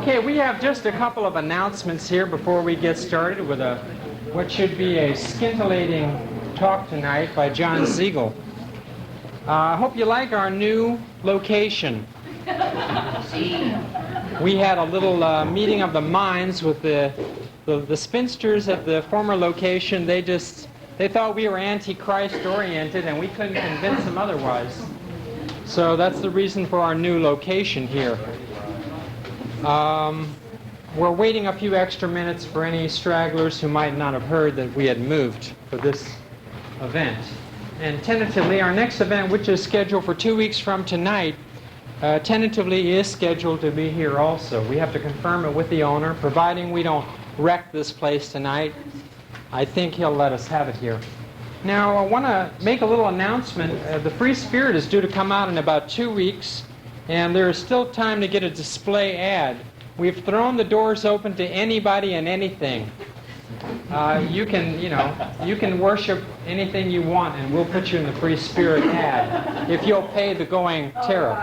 Okay, we have just a couple of announcements here before we get started with what should be a scintillating talk tonight by Jon Zegel. I hope you like our new location. We had a little meeting of the minds with the spinsters at the former location. They thought we were anti-Christ oriented, and we couldn't convince them otherwise. So that's the reason for our new location here. We're waiting a few extra minutes for any stragglers who might not have heard that we had moved for this event. And tentatively, our next event, which is scheduled for 2 weeks from tonight, tentatively is scheduled to be here also. We have to confirm it with the owner, providing we don't wreck this place tonight. I think he'll let us have it here. Now, I want to make a little announcement. The Free Spirit is due to come out in about 2 weeks, and there is still time to get a display ad. We've thrown the doors open to anybody and anything. You can worship anything you want, and we'll put you in the Free Spirit ad if you'll pay the going tariff.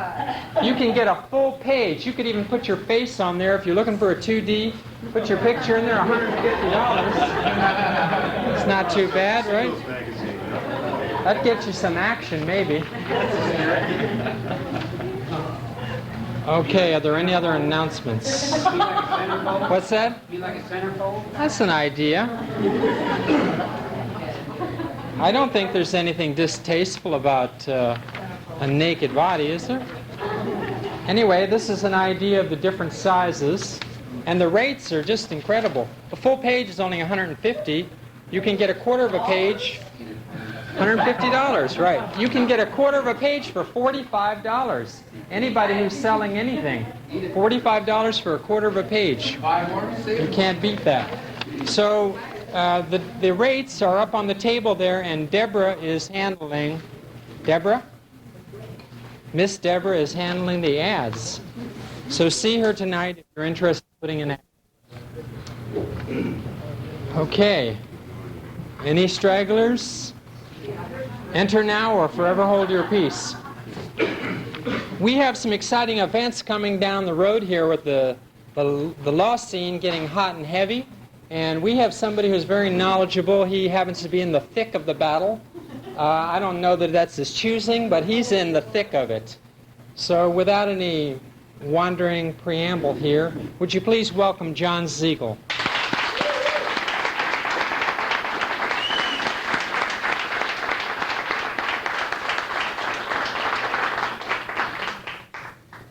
You can get a full page. You could even put your face on there if you're looking for a 2D. Put your picture in there, $150. It's not too bad, right? That gets you some action, maybe. Okay, are there any other announcements? What's that? You like a centerfold? That's an idea. I don't think there's anything distasteful about a naked body, is there? Anyway, this is an idea of the different sizes, and the rates are just incredible. A full page is only $150. You can get a quarter of a page, $150, right. You can get a quarter of a page for $45. Anybody who's selling anything, $45 for a quarter of a page. You can't beat that. So the rates are up on the table there, and Deborah is handling, Miss Deborah is handling the ads. So see her tonight if you're interested in putting an ad. Okay. Any stragglers? Enter now or forever hold your peace. We have some exciting events coming down the road here with the law scene getting hot and heavy. And we have somebody who's very knowledgeable. He happens to be in the thick of the battle. I don't know that that's his choosing, but he's in the thick of it. So without any wandering preamble here, would you please welcome Jon Zegel.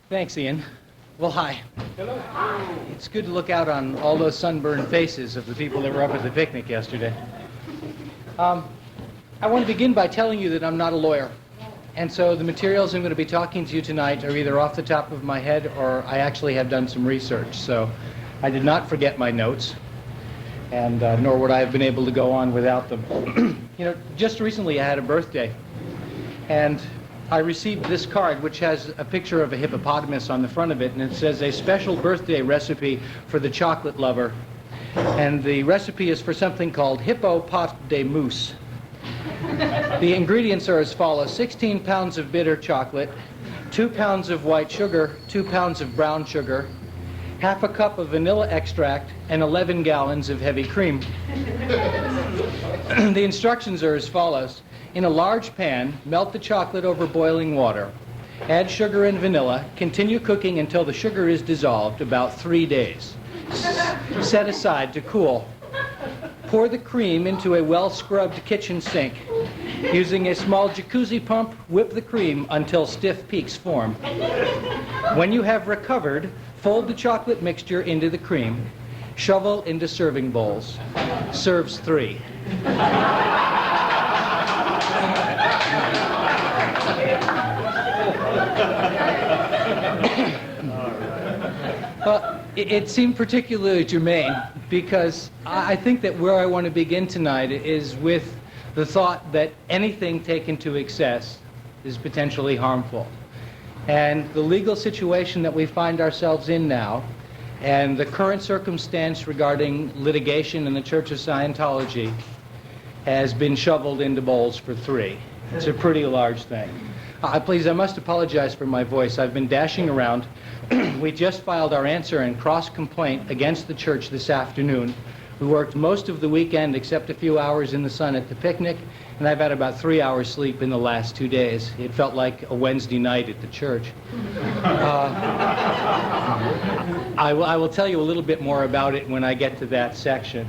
Thanks, Ian. Well, hi. Hello. It's good to look out on all those sunburned faces of the people that were up at the picnic yesterday. I want to begin by telling you that I'm not a lawyer. And so the materials I'm going to be talking to you tonight are either off the top of my head or I actually have done some research. So I did not forget my notes, and nor would I have been able to go on without them. Just recently I had a birthday, and I received this card, which has a picture of a hippopotamus on the front of it, and it says, a special birthday recipe for the chocolate lover. And the recipe is for something called hippo pot de mousse. The ingredients are as follows: 16 pounds of bitter chocolate, 2 pounds of white sugar, 2 pounds of brown sugar, half a cup of vanilla extract, and 11 gallons of heavy cream. The instructions are as follows. In a large pan, melt the chocolate over boiling water. Add sugar and vanilla. Continue cooking until the sugar is dissolved, about 3 days. Set aside to cool. Pour the cream into a well-scrubbed kitchen sink. Using a small jacuzzi pump, whip the cream until stiff peaks form. When you have recovered, fold the chocolate mixture into the cream. Shovel into serving bowls. Serves 3. It seemed particularly germane because I think that where I want to begin tonight is with the thought that anything taken to excess is potentially harmful. And the legal situation that we find ourselves in now, and the current circumstance regarding litigation in the Church of Scientology, has been shoveled into bowls for 3. It's a pretty large thing. Please, I must apologize for my voice. I've been dashing around. We just filed our answer and cross-complaint against the church this afternoon. We worked most of the weekend except a few hours in the sun at the picnic, and I've had about 3 hours sleep in the last 2 days. It felt like a Wednesday night at the church. I will tell you a little bit more about it when I get to that section.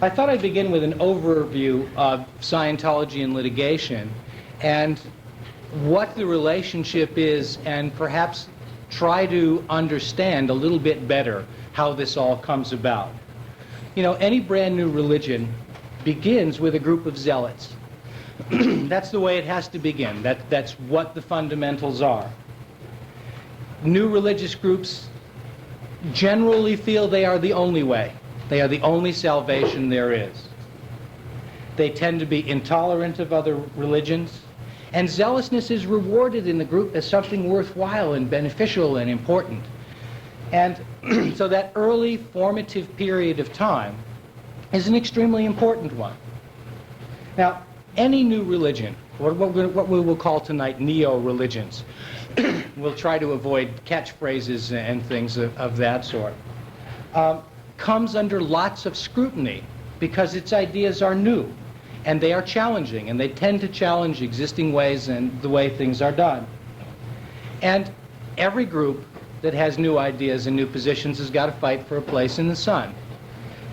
I thought I'd begin with an overview of Scientology and litigation and what the relationship is, and perhaps try to understand a little bit better how this all comes about. You know, any brand new religion begins with a group of zealots. That's the way it has to begin. That's what the fundamentals are. New religious groups generally feel they are the only way. They are the only salvation there is. They tend to be intolerant of other religions, and zealousness is rewarded in the group as something worthwhile and beneficial and important. And so that early formative period of time is an extremely important one. Now, any new religion, what we will call tonight neo-religions, we'll try to avoid catchphrases and things of that sort, comes under lots of scrutiny because its ideas are new and they are challenging, and they tend to challenge existing ways and the way things are done. And every group that has new ideas and new positions has got to fight for a place in the sun.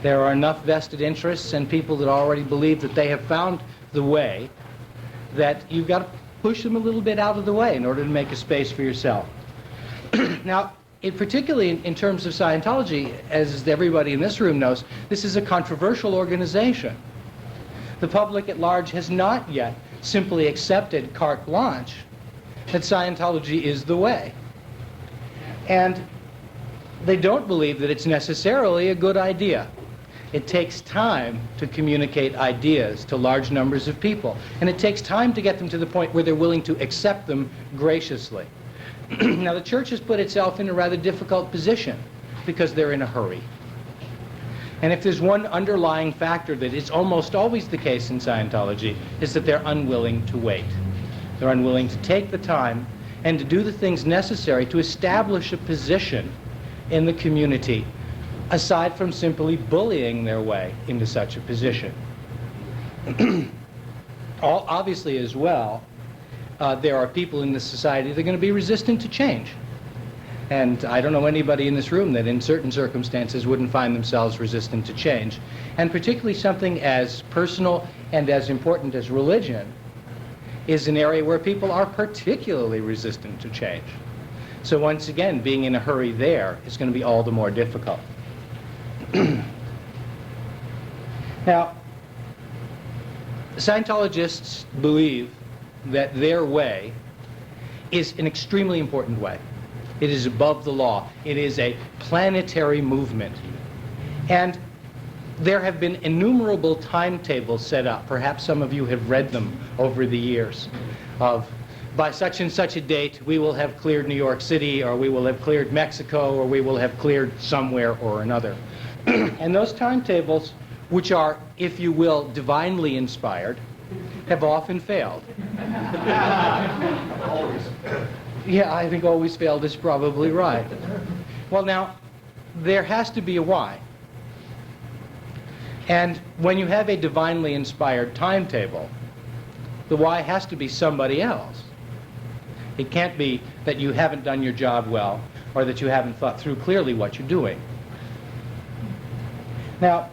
There are enough vested interests and people that already believe that they have found the way that you've got to push them a little bit out of the way in order to make a space for yourself. Now, particularly in terms of Scientology, as everybody in this room knows, this is a controversial organization. The public at large has not yet simply accepted carte blanche that Scientology is the way. And they don't believe that it's necessarily a good idea. It takes time to communicate ideas to large numbers of people, and it takes time to get them to the point where they're willing to accept them graciously. Now, the church has put itself in a rather difficult position because they're in a hurry. And if there's one underlying factor that is almost always the case in Scientology, is that they're unwilling to wait. They're unwilling to take the time and to do the things necessary to establish a position in the community, aside from simply bullying their way into such a position. Obviously, as well, there are people in this society that are going to be resistant to change. And I don't know anybody in this room that in certain circumstances wouldn't find themselves resistant to change. And particularly something as personal and as important as religion is an area where people are particularly resistant to change. So once again, being in a hurry there is going to be all the more difficult. Now, Scientologists believe that their way is an extremely important way. It is above the law. It is a planetary movement. And there have been innumerable timetables set up. Perhaps some of you have read them over the years of, by such and such a date, we will have cleared New York City, or we will have cleared Mexico, or we will have cleared somewhere or another. And those timetables, which are, if you will, divinely inspired, have often failed. Always. Yeah, I think always failed is probably right. Well, now, there has to be a why. And when you have a divinely inspired timetable, the why has to be somebody else. It can't be that you haven't done your job well or that you haven't thought through clearly what you're doing. Now,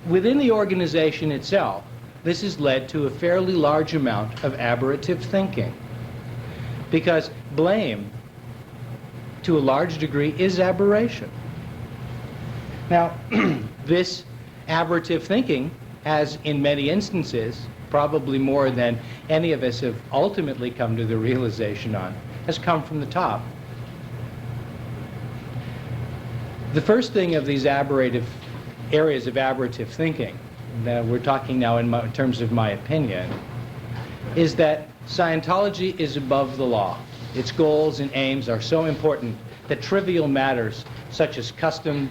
within the organization itself, this has led to a fairly large amount of aberrative thinking, because blame, to a large degree, is aberration. Now, this aberrative thinking has, in many instances, probably more than any of us have ultimately come to the realization on, has come from the top. The first thing of these aberrative areas of aberrative thinking, that we're talking now in terms of my opinion, is that Scientology is above the law. Its goals and aims are so important that trivial matters such as custom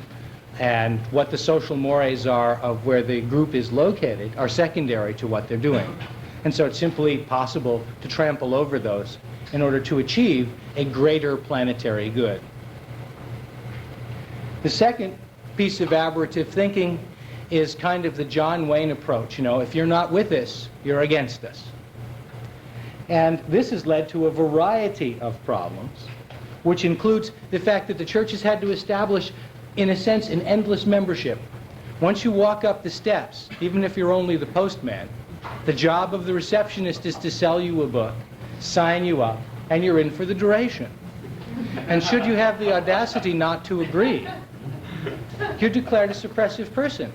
and what the social mores are of where the group is located are secondary to what they're doing. And so it's simply possible to trample over those in order to achieve a greater planetary good. The second piece of aberrative thinking is kind of the John Wayne approach. You know, if you're not with us, you're against us. And this has led to a variety of problems, which includes the fact that the church has had to establish, in a sense, an endless membership. Once you walk up the steps, even if you're only the postman, the job of the receptionist is to sell you a book, sign you up, and you're in for the duration. And should you have the audacity not to agree, you're declared a suppressive person.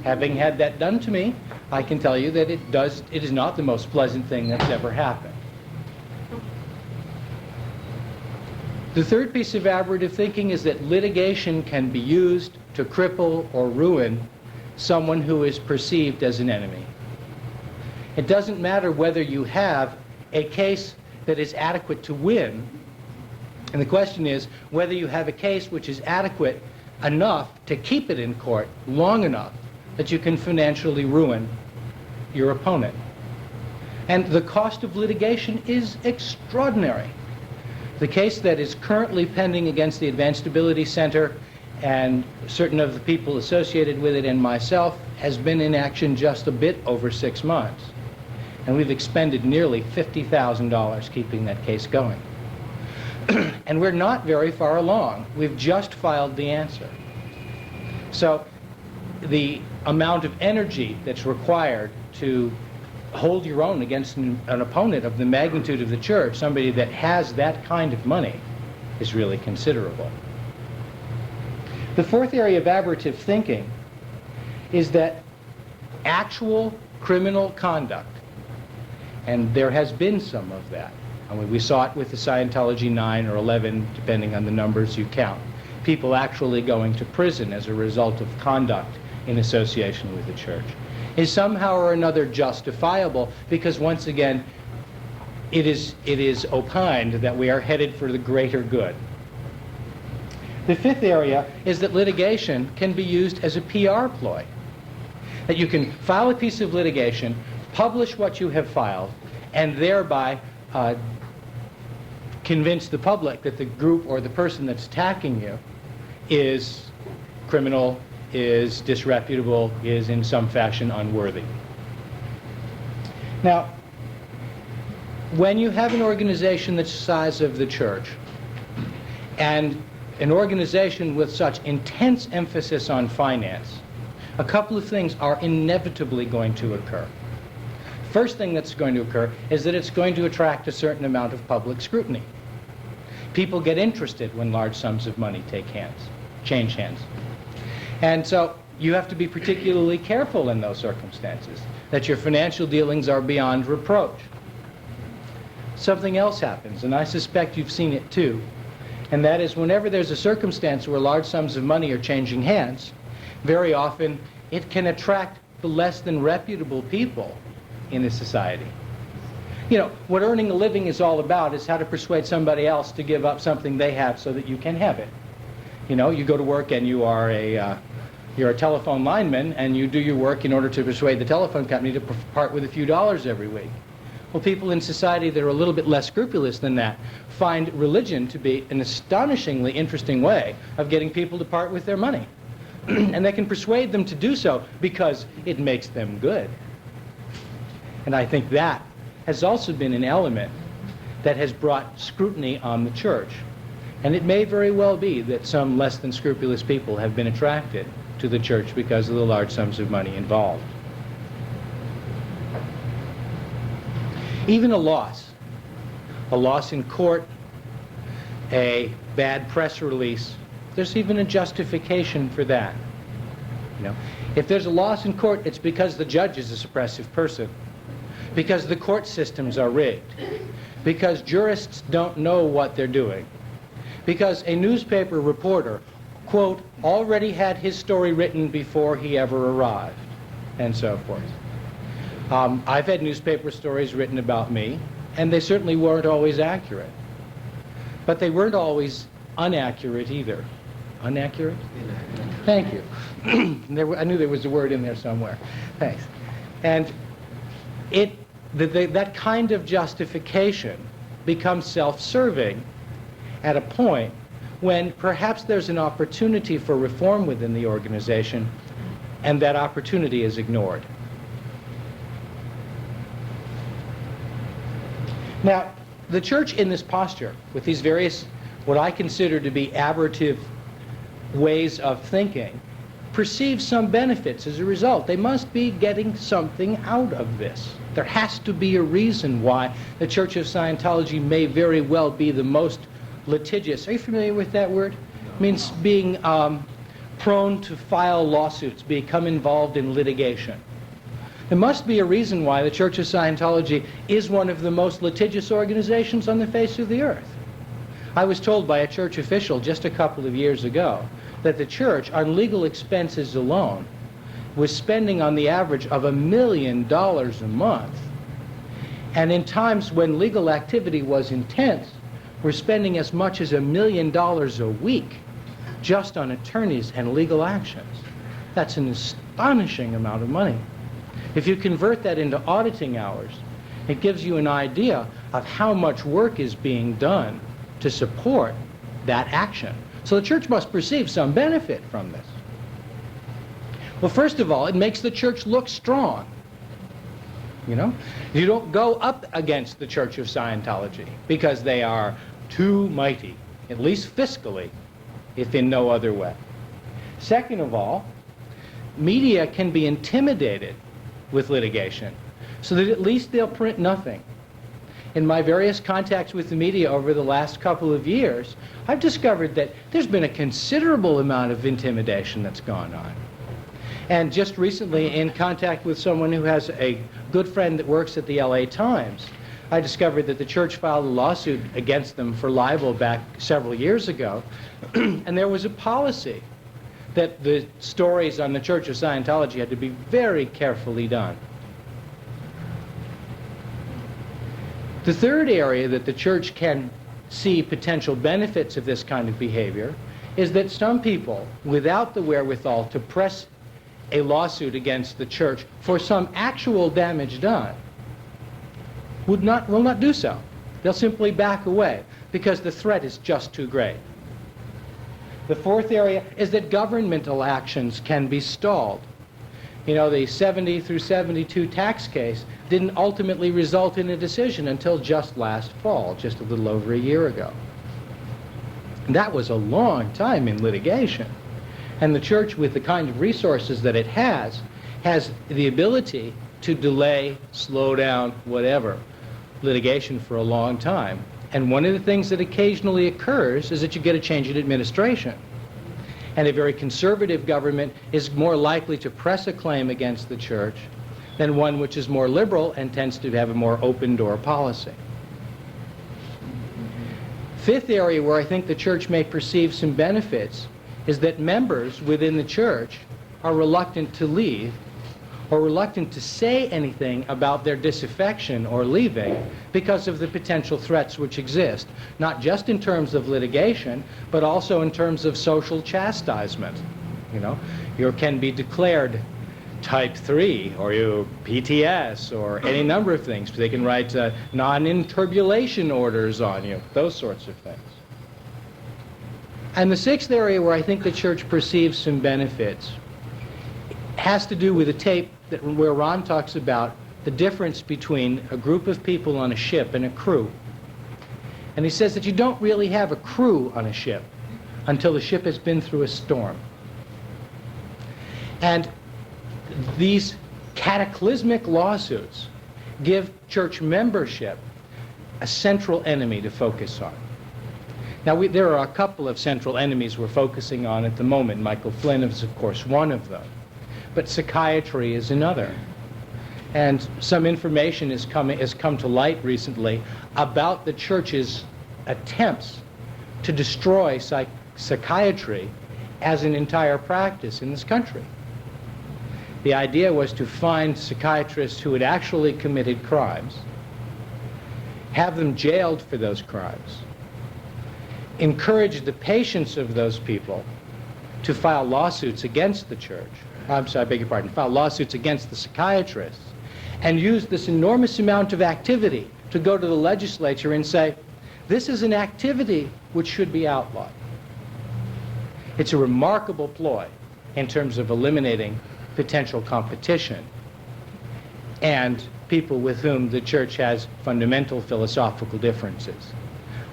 Having had that done to me, I can tell you that it is not the most pleasant thing that's ever happened. The third piece of aberrative thinking is that litigation can be used to cripple or ruin someone who is perceived as an enemy. It doesn't matter whether you have a case that is adequate to win, and the question is whether you have a case which is adequate enough to keep it in court long enough that you can financially ruin your opponent. And the cost of litigation is extraordinary. The case that is currently pending against the Advanced Stability Center and certain of the people associated with it and myself has been in action just a bit over 6 months. And we've expended nearly $50,000 keeping that case going. And we're not very far along. We've just filed the answer. So the amount of energy that's required to hold your own against an opponent of the magnitude of the church, somebody that has that kind of money, is really considerable. The fourth area of aberrative thinking is that actual criminal conduct, and there has been some of that. I mean, we saw it with the Scientology 9 or 11, depending on the numbers you count. People actually going to prison as a result of conduct in association with the church, is somehow or another justifiable because, once again, it is opined that we are headed for the greater good. The fifth area is that litigation can be used as a PR ploy. That you can file a piece of litigation, publish what you have filed, and thereby convince the public that the group or the person that's attacking you is criminal, is disreputable, is in some fashion unworthy. Now, when you have an organization that's the size of the church, and an organization with such intense emphasis on finance, a couple of things are inevitably going to occur. First thing that's going to occur is that it's going to attract a certain amount of public scrutiny. People get interested when large sums of money change hands. And so you have to be particularly careful in those circumstances, that your financial dealings are beyond reproach. Something else happens, and I suspect you've seen it too, and that is whenever there's a circumstance where large sums of money are changing hands, very often it can attract the less than reputable people in a society. You know, what earning a living is all about is how to persuade somebody else to give up something they have so that you can have it. You know, you go to work and you're a telephone lineman and you do your work in order to persuade the telephone company to part with a few dollars every week. Well, people in society that are a little bit less scrupulous than that find religion to be an astonishingly interesting way of getting people to part with their money. And they can persuade them to do so because it makes them good. And I think that has also been an element that has brought scrutiny on the church. And it may very well be that some less than scrupulous people have been attracted to the church because of the large sums of money involved. Even a loss in court, a bad press release, there's even a justification for that. You know, if there's a loss in court, it's because the judge is a suppressive person, because the court systems are rigged, because jurists don't know what they're doing, because a newspaper reporter, quote, already had his story written before he ever arrived, and so forth. I've had newspaper stories written about me, and they certainly weren't always accurate. But they weren't always inaccurate either. Inaccurate? Thank you. I knew there was a word in there somewhere. Thanks. And that kind of justification become self-serving at a point when perhaps there's an opportunity for reform within the organization, and that opportunity is ignored. Now, the church in this posture, with these various, what I consider to be aberrative ways of thinking, perceives some benefits as a result. They must be getting something out of this. There has to be a reason why the Church of Scientology may very well be the most litigious. Are you familiar with that word? It means being prone to file lawsuits, become involved in litigation. There must be a reason why the Church of Scientology is one of the most litigious organizations on the face of the earth. I was told by a church official just a couple of years ago that the church, on legal expenses alone, was spending on the average of $1 million a month. And in times when legal activity was intense, we're spending as much as $1 million a week just on attorneys and legal actions. That's an astonishing amount of money. If you convert that into auditing hours, it gives you an idea of how much work is being done to support that action. So the church must perceive some benefit from this. Well, first of all, it makes the church look strong. You know, you don't go up against the Church of Scientology because they are too mighty, at least fiscally, if in no other way. Second of all, media can be intimidated with litigation, so that at least they'll print nothing. In my various contacts with the media over the last couple of years, I've discovered that there's been a considerable amount of intimidation that's gone on. And just recently, in contact with someone who has a good friend that works at the LA Times, I discovered that the church filed a lawsuit against them for libel back several years ago, and there was a policy that the stories on the Church of Scientology had to be very carefully done. The third area that the church can see potential benefits of this kind of behavior is that some people, without the wherewithal to press a lawsuit against the church for some actual damage done, will not do so. They'll simply back away because the threat is just too great. The fourth area is that governmental actions can be stalled. You know, the 70 through 72 tax case didn't ultimately result in a decision until just last fall, just a little over a year ago. And that was a long time in litigation. And the church, with the kind of resources that it has the ability to delay, slow down, whatever, litigation for a long time. And one of the things that occasionally occurs is that you get a change in administration. And a very conservative government is more likely to press a claim against the church than one which is more liberal and tends to have a more open-door policy. Fifth area where I think the church may perceive some benefits is that members within the church are reluctant to leave or reluctant to say anything about their disaffection or leaving because of the potential threats which exist, not just in terms of litigation, but also in terms of social chastisement. You know, you can be declared type 3 or you PTS or any number of things. They can write non-interbulation orders on you, those sorts of things. And the sixth area where I think the church perceives some benefits has to do with a tape where Ron talks about the difference between a group of people on a ship and a crew. And he says that you don't really have a crew on a ship until the ship has been through a storm. And these cataclysmic lawsuits give church membership a central enemy to focus on. Now, there are a couple of central enemies we're focusing on at the moment. Michael Flynn is, of course, one of them. But psychiatry is another. And some information has come to light recently about the church's attempts to destroy psychiatry as an entire practice in this country. The idea was to find psychiatrists who had actually committed crimes, have them jailed for those crimes, encourage the patients of those people to file lawsuits against the church, file lawsuits against the psychiatrists, and use this enormous amount of activity to go to the legislature and say, This is an activity which should be outlawed. It's a remarkable ploy in terms of eliminating potential competition and people with whom the church has fundamental philosophical differences.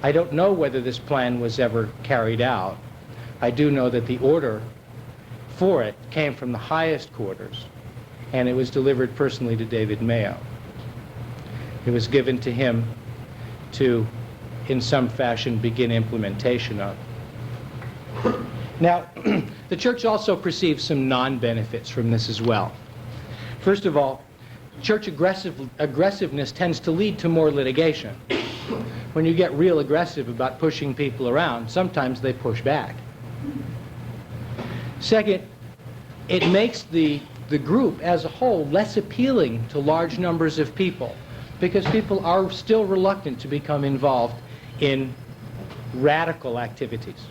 I don't know whether this plan was ever carried out. I do know that the order for it came from the highest quarters, and it was delivered personally to David Mayo. It was given to him to, in some fashion, begin implementation of. Now, the church also perceives some non-benefits from this as well. First of all, church aggressiveness tends to lead to more litigation. When you get real aggressive about pushing people around, sometimes they push back. Second, it makes the group as a whole less appealing to large numbers of people, because people are still reluctant to become involved in radical activities.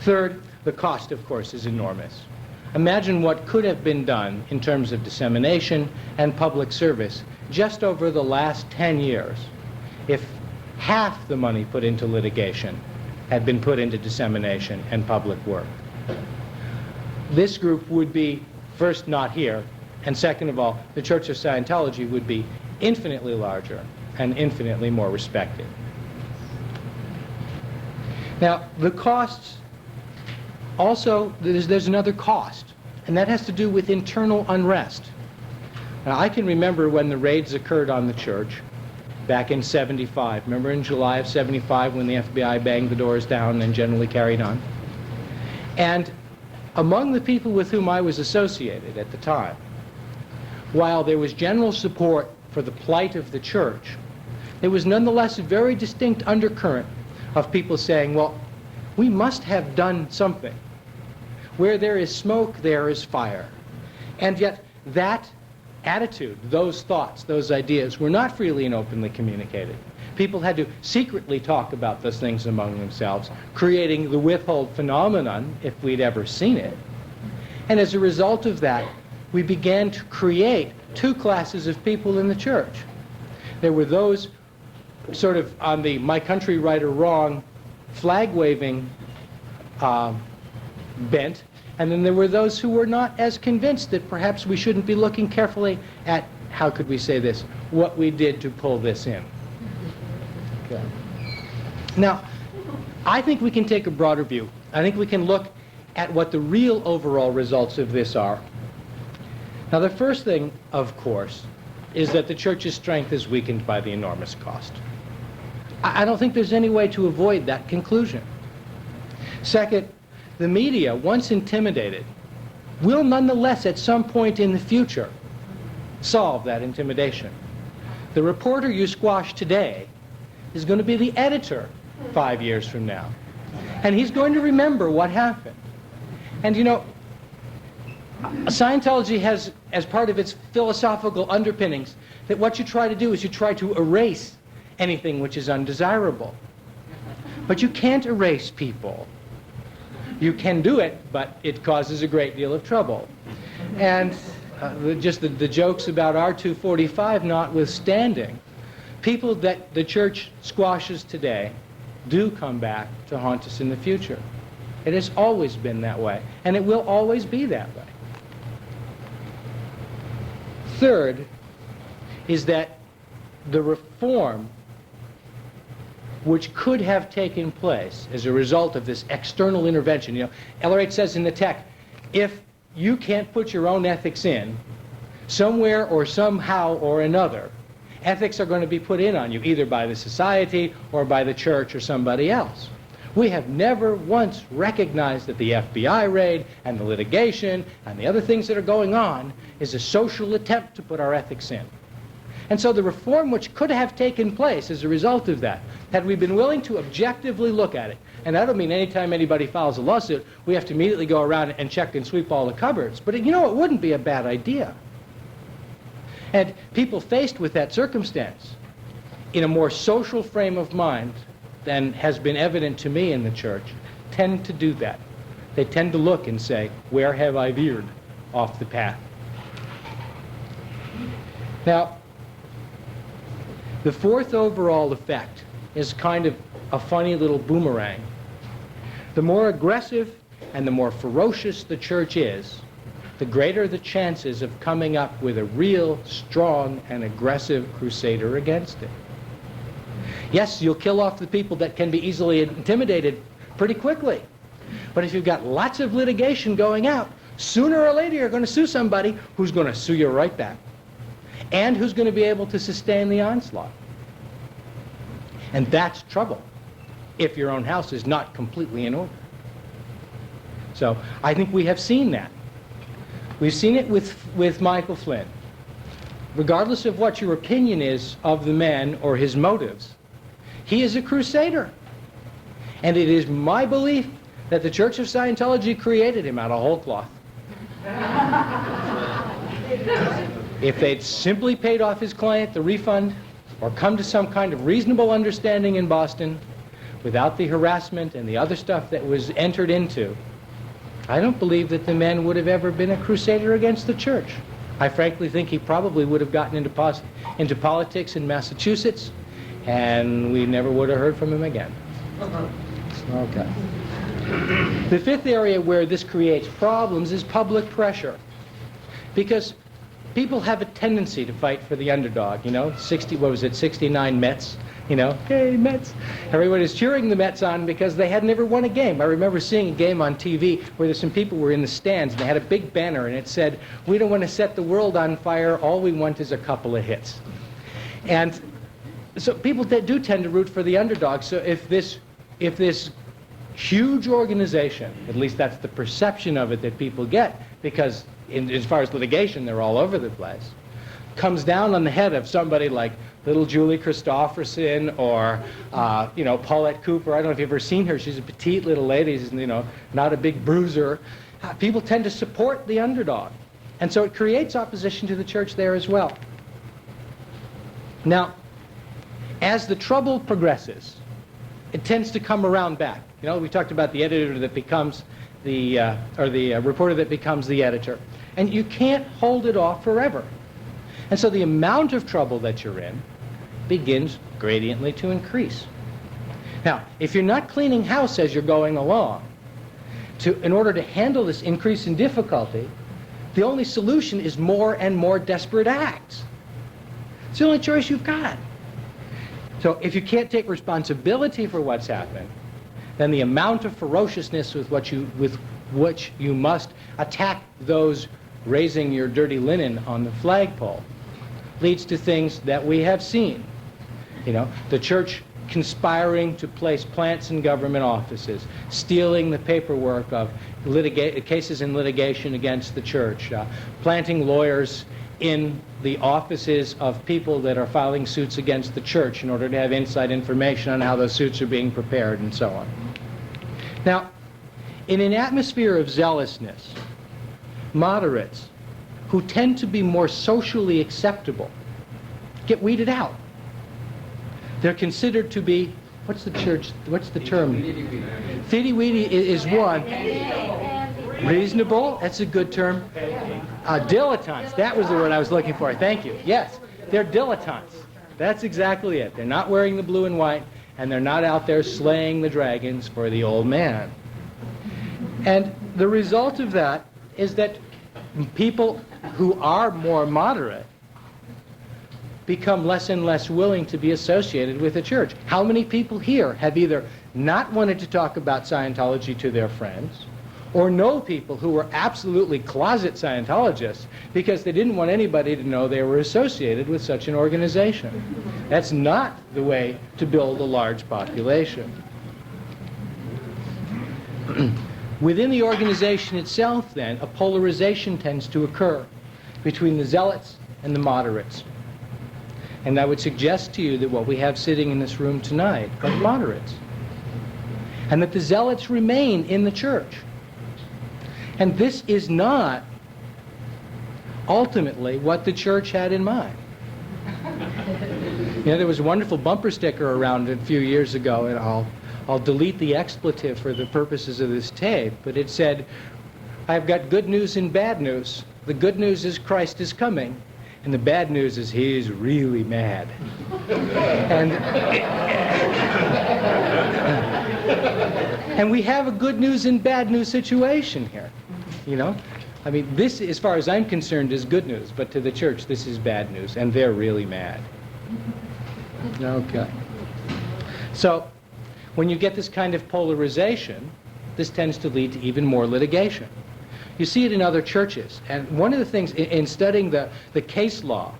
Third, the cost, of course, is enormous. Imagine what could have been done in terms of dissemination and public service just over the last 10 years if half the money put into litigation had been put into dissemination and public work. This group would be, first, not here, and second of all, the Church of Scientology would be infinitely larger and infinitely more respected. Now, the costs also, there's another cost, and that has to do with internal unrest. Now, I can remember when the raids occurred on the church back in '75. Remember in July of '75 when the FBI banged the doors down and generally carried on? And among the people with whom I was associated at the time, while there was general support for the plight of the church, there was nonetheless a very distinct undercurrent of people saying, well, we must have done something. Where there is smoke, there is fire. And yet that attitude, those thoughts, those ideas were not freely and openly communicated. People had to secretly talk about those things among themselves, creating the withhold phenomenon, if we'd ever seen it. And as a result of that, we began to create two classes of people in the church. There were those sort of on the my country right or wrong flag-waving bent, and then there were those who were not as convinced that perhaps we shouldn't be looking carefully at, how could we say this, what we did to pull this in. Okay. Now, I think we can take a broader view. I think we can look at what the real overall results of this are. Now, the first thing, of course, is that the church's strength is weakened by the enormous cost. I don't think there's any way to avoid that conclusion. Second, the media, once intimidated, will nonetheless at some point in the future solve that intimidation. The reporter you squash today is going to be the editor 5 years from now. And he's going to remember what happened. And you know, Scientology has, as part of its philosophical underpinnings, that what you try to do is you try to erase anything which is undesirable. But you can't erase people. You can do it, but it causes a great deal of trouble. And just the jokes about R245 notwithstanding, people that the church squashes today do come back to haunt us in the future. It has always been that way, and it will always be that way. Third is that the reform which could have taken place as a result of this external intervention. You know, LRH says in the text, if you can't put your own ethics in, somewhere or somehow or another, ethics are going to be put in on you, either by the society or by the church or somebody else. We have never once recognized that the FBI raid and the litigation and the other things that are going on is a social attempt to put our ethics in. And so the reform which could have taken place as a result of that, had we been willing to objectively look at it, and I don't mean anytime anybody files a lawsuit, we have to immediately go around and check and sweep all the cupboards. But you know, it wouldn't be a bad idea. And people faced with that circumstance, in a more social frame of mind than has been evident to me in the church, tend to do that. They tend to look and say, where have I veered off the path? Now, the fourth overall effect is kind of a funny little boomerang. The more aggressive and the more ferocious the church is, the greater the chances of coming up with a real, strong, and aggressive crusader against it. Yes, you'll kill off the people that can be easily intimidated pretty quickly. But if you've got lots of litigation going out, sooner or later you're going to sue somebody who's going to sue you right back, and who's going to be able to sustain the onslaught. And that's trouble if your own house is not completely in order. So I think we have seen that. We've seen it with Michael Flynn. Regardless of what your opinion is of the man or his motives, he is a crusader. And it is my belief that the Church of Scientology created him out of whole cloth. If they'd simply paid off his client the refund, or come to some kind of reasonable understanding in Boston, without the harassment and the other stuff that was entered into, I don't believe that the man would have ever been a crusader against the church. I frankly think he probably would have gotten into politics in Massachusetts, and we never would have heard from him again. Okay. The fifth area where this creates problems is public pressure. Because people have a tendency to fight for the underdog, you know, 69 Mets, you know, hey, Mets. Everyone is cheering the Mets on because they had never won a game. I remember seeing a game on TV where some people were in the stands and they had a big banner and it said, "We don't want to set the world on fire, all we want is a couple of hits." And so people do tend to root for the underdog. So if this huge organization, at least that's the perception of it that people get, because as far as litigation, they're all over the place, comes down on the head of somebody like little Julie Christofferson or, you know, Paulette Cooper. I don't know if you've ever seen her. She's a petite little lady, you know, not a big bruiser. People tend to support the underdog. And so it creates opposition to the church there as well. Now, as the trouble progresses, it tends to come around back. You know, we talked about the editor that becomes the reporter that becomes the editor. And you can't hold it off forever. And so the amount of trouble that you're in begins gradiently to increase. Now, if you're not cleaning house as you're going along, in order to handle this increase in difficulty, the only solution is more and more desperate acts. It's the only choice you've got. So if you can't take responsibility for what's happened, then the amount of ferociousness with which you must attack those raising your dirty linen on the flagpole leads to things that we have seen. You know, the church conspiring to place plants in government offices, stealing the paperwork of cases in litigation against the church, planting lawyers in the offices of people that are filing suits against the church in order to have inside information on how those suits are being prepared and so on. Now, in an atmosphere of zealousness, moderates who tend to be more socially acceptable get weeded out. They're considered to be, what's the term? Fitty-weedy is one. Reasonable, that's a good term. Dilettantes, that was the word I was looking for, thank you. Yes, they're dilettantes. That's exactly it. They're not wearing the blue and white, and they're not out there slaying the dragons for the old man. And the result of that is that people who are more moderate become less and less willing to be associated with the church. How many people here have either not wanted to talk about Scientology to their friends, or know people who were absolutely closet Scientologists because they didn't want anybody to know they were associated with such an organization? That's not the way to build a large population. Within the organization itself, then, a polarization tends to occur between the zealots and the moderates. And I would suggest to you that what we have sitting in this room tonight are moderates. And that the zealots remain in the church. And this is not ultimately what the church had in mind. You know, there was a wonderful bumper sticker around a few years ago, and I'll delete the expletive for the purposes of this tape, but it said, "I've got good news and bad news. The good news is Christ is coming, And the bad news is he's really mad. And we have a good news and bad news situation here, you know? I mean, this, as far as I'm concerned, is good news, but to the church, this is bad news, and they're really mad. Okay. So, when you get this kind of polarization, this tends to lead to even more litigation. You see it in other churches, and one of the things, in studying the case law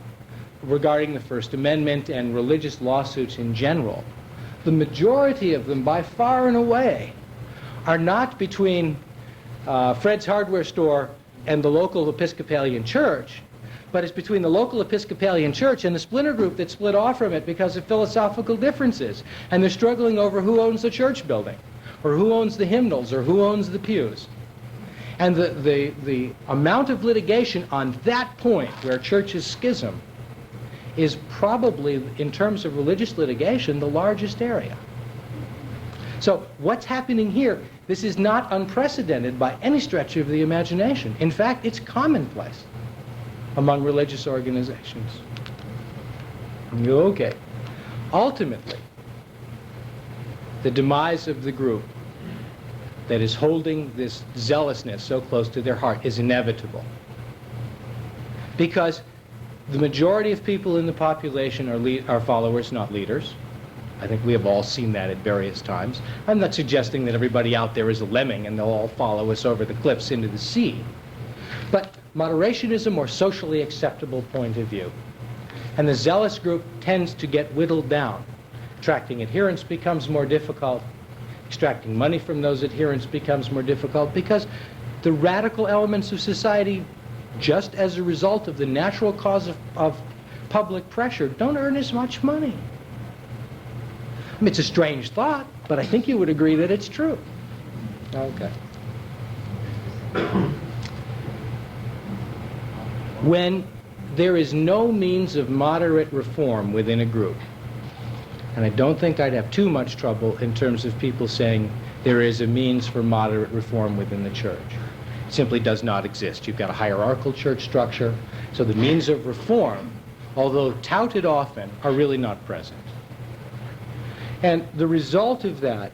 regarding the First Amendment and religious lawsuits in general, the majority of them, by far and away, are not between Fred's hardware store and the local Episcopalian church, but it's between the local Episcopalian church and the splinter group that split off from it because of philosophical differences. And they're struggling over who owns the church building, or who owns the hymnals, or who owns the pews. And the amount of litigation on that point, where churches schism, is probably, in terms of religious litigation, the largest area. So what's happening here, this is not unprecedented by any stretch of the imagination. In fact, it's commonplace among religious organizations. Okay. Ultimately, the demise of the group that is holding this zealousness so close to their heart is inevitable. Because the majority of people in the population are followers, not leaders. I think we have all seen that at various times. I'm not suggesting that everybody out there is a lemming and they'll all follow us over the cliffs into the sea. But moderation is a more socially acceptable point of view. And the zealous group tends to get whittled down. Attracting adherents becomes more difficult. Extracting money from those adherents becomes more difficult because the radical elements of society, just as a result of the natural cause of public pressure, don't earn as much money. I mean, it's a strange thought, but I think you would agree that it's true. Okay. When there is no means of moderate reform within a group, and I don't think I'd have too much trouble in terms of people saying there is a means for moderate reform within the church. It simply does not exist. You've got a hierarchical church structure, so the means of reform, although touted often, are really not present. And the result of that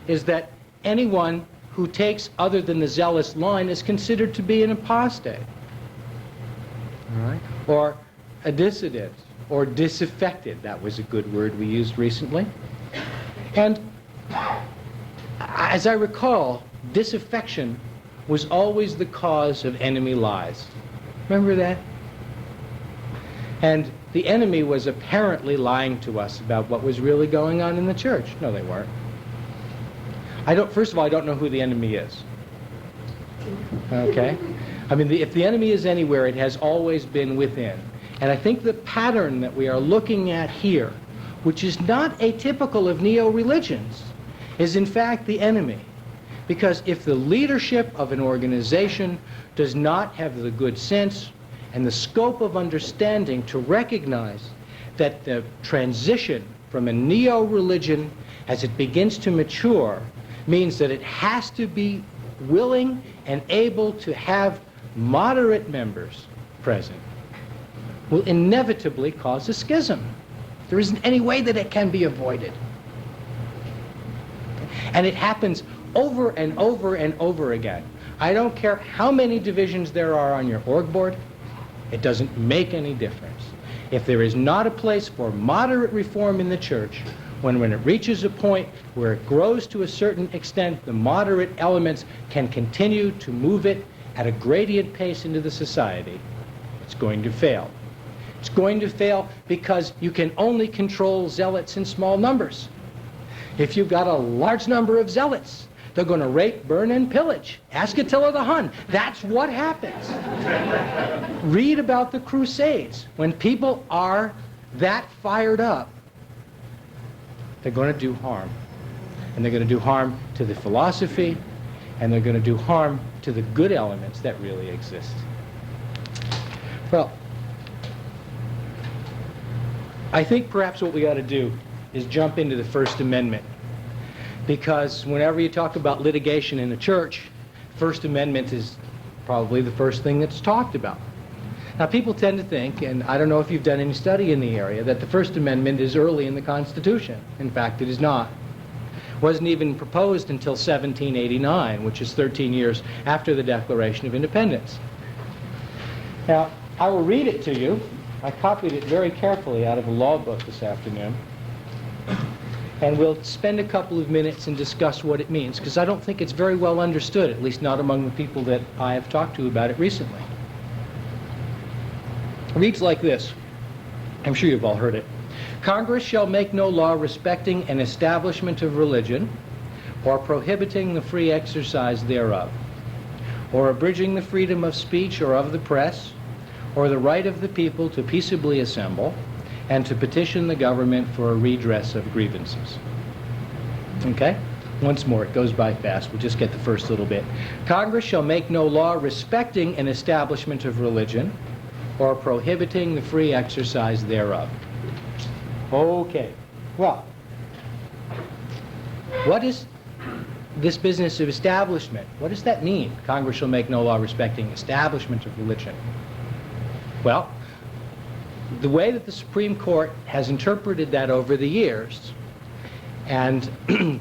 is that anyone who takes other than the zealous line is considered to be an apostate, all right? Or a dissident, or disaffected. That was a good word we used recently. And as I recall, disaffection was always the cause of enemy lies. Remember that? And the enemy was apparently lying to us about what was really going on in the church. No, they weren't. First of all, I don't know who the enemy is. Okay? I mean, if the enemy is anywhere, it has always been within. And I think the pattern that we are looking at here, which is not atypical of neo-religions, is in fact the enemy. Because if the leadership of an organization does not have the good sense and the scope of understanding to recognize that the transition from a neo-religion as it begins to mature means that it has to be willing and able to have moderate members present, will inevitably cause a schism. There isn't any way that it can be avoided. And it happens over and over and over again. I don't care how many divisions there are on your org board, it doesn't make any difference. If there is not a place for moderate reform in the church, when it reaches a point where it grows to a certain extent, the moderate elements can continue to move it at a gradient pace into the society, it's going to fail. It's going to fail because you can only control zealots in small numbers. If you've got a large number of zealots, they're going to rape, burn, and pillage. Ask Attila the Hun. That's what happens. Read about the Crusades. When people are that fired up, they're going to do harm. And they're going to do harm to the philosophy, and they're going to do harm to the good elements that really exist. Well, I think perhaps what we ought to do is jump into the First Amendment. Because whenever you talk about litigation in the church, First Amendment is probably the first thing that's talked about. Now, people tend to think, and I don't know if you've done any study in the area, that the First Amendment is early in the Constitution. In fact, it is not. It wasn't even proposed until 1789, which is 13 years after the Declaration of Independence. Now, I will read it to you. I copied it very carefully out of a law book this afternoon. And we'll spend a couple of minutes and discuss what it means, because I don't think it's very well understood, at least not among the people that I have talked to about it recently. It reads like this. I'm sure you've all heard it. Congress shall make no law respecting an establishment of religion, or prohibiting the free exercise thereof, or abridging the freedom of speech or of the press, or the right of the people to peaceably assemble, and to petition the government for a redress of grievances. Okay? Once more, it goes by fast. We'll just get the first little bit. Congress shall make no law respecting an establishment of religion, or prohibiting the free exercise thereof. Okay. Well, what is this business of establishment? What does that mean? Congress shall make no law respecting establishment of religion. Well, the way that the Supreme Court has interpreted that over the years, and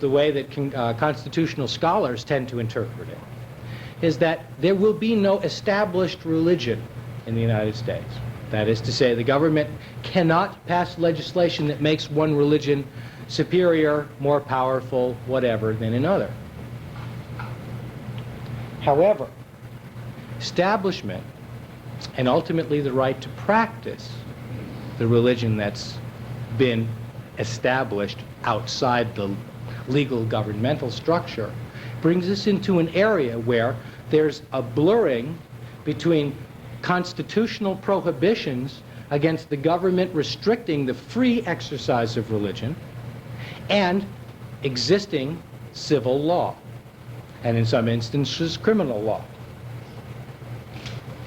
the way that constitutional scholars tend to interpret it, is that there will be no established religion in the United States. That is to say, the government cannot pass legislation that makes one religion superior, more powerful, whatever, than another. However, establishment, and ultimately the right to practice the religion that's been established outside the legal governmental structure, brings us into an area where there's a blurring between constitutional prohibitions against the government restricting the free exercise of religion and existing civil law, and in some instances criminal law.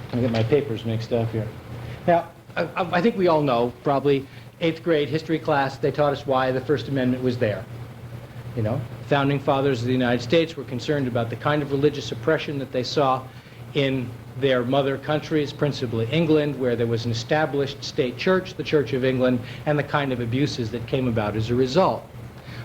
Let me get my papers mixed up here. Now, I think we all know, probably 8th grade history class, they taught us why the First Amendment was there. You know, founding fathers of the United States were concerned about the kind of religious oppression that they saw in their mother countries, principally England, where there was an established state church, the Church of England, and the kind of abuses that came about as a result.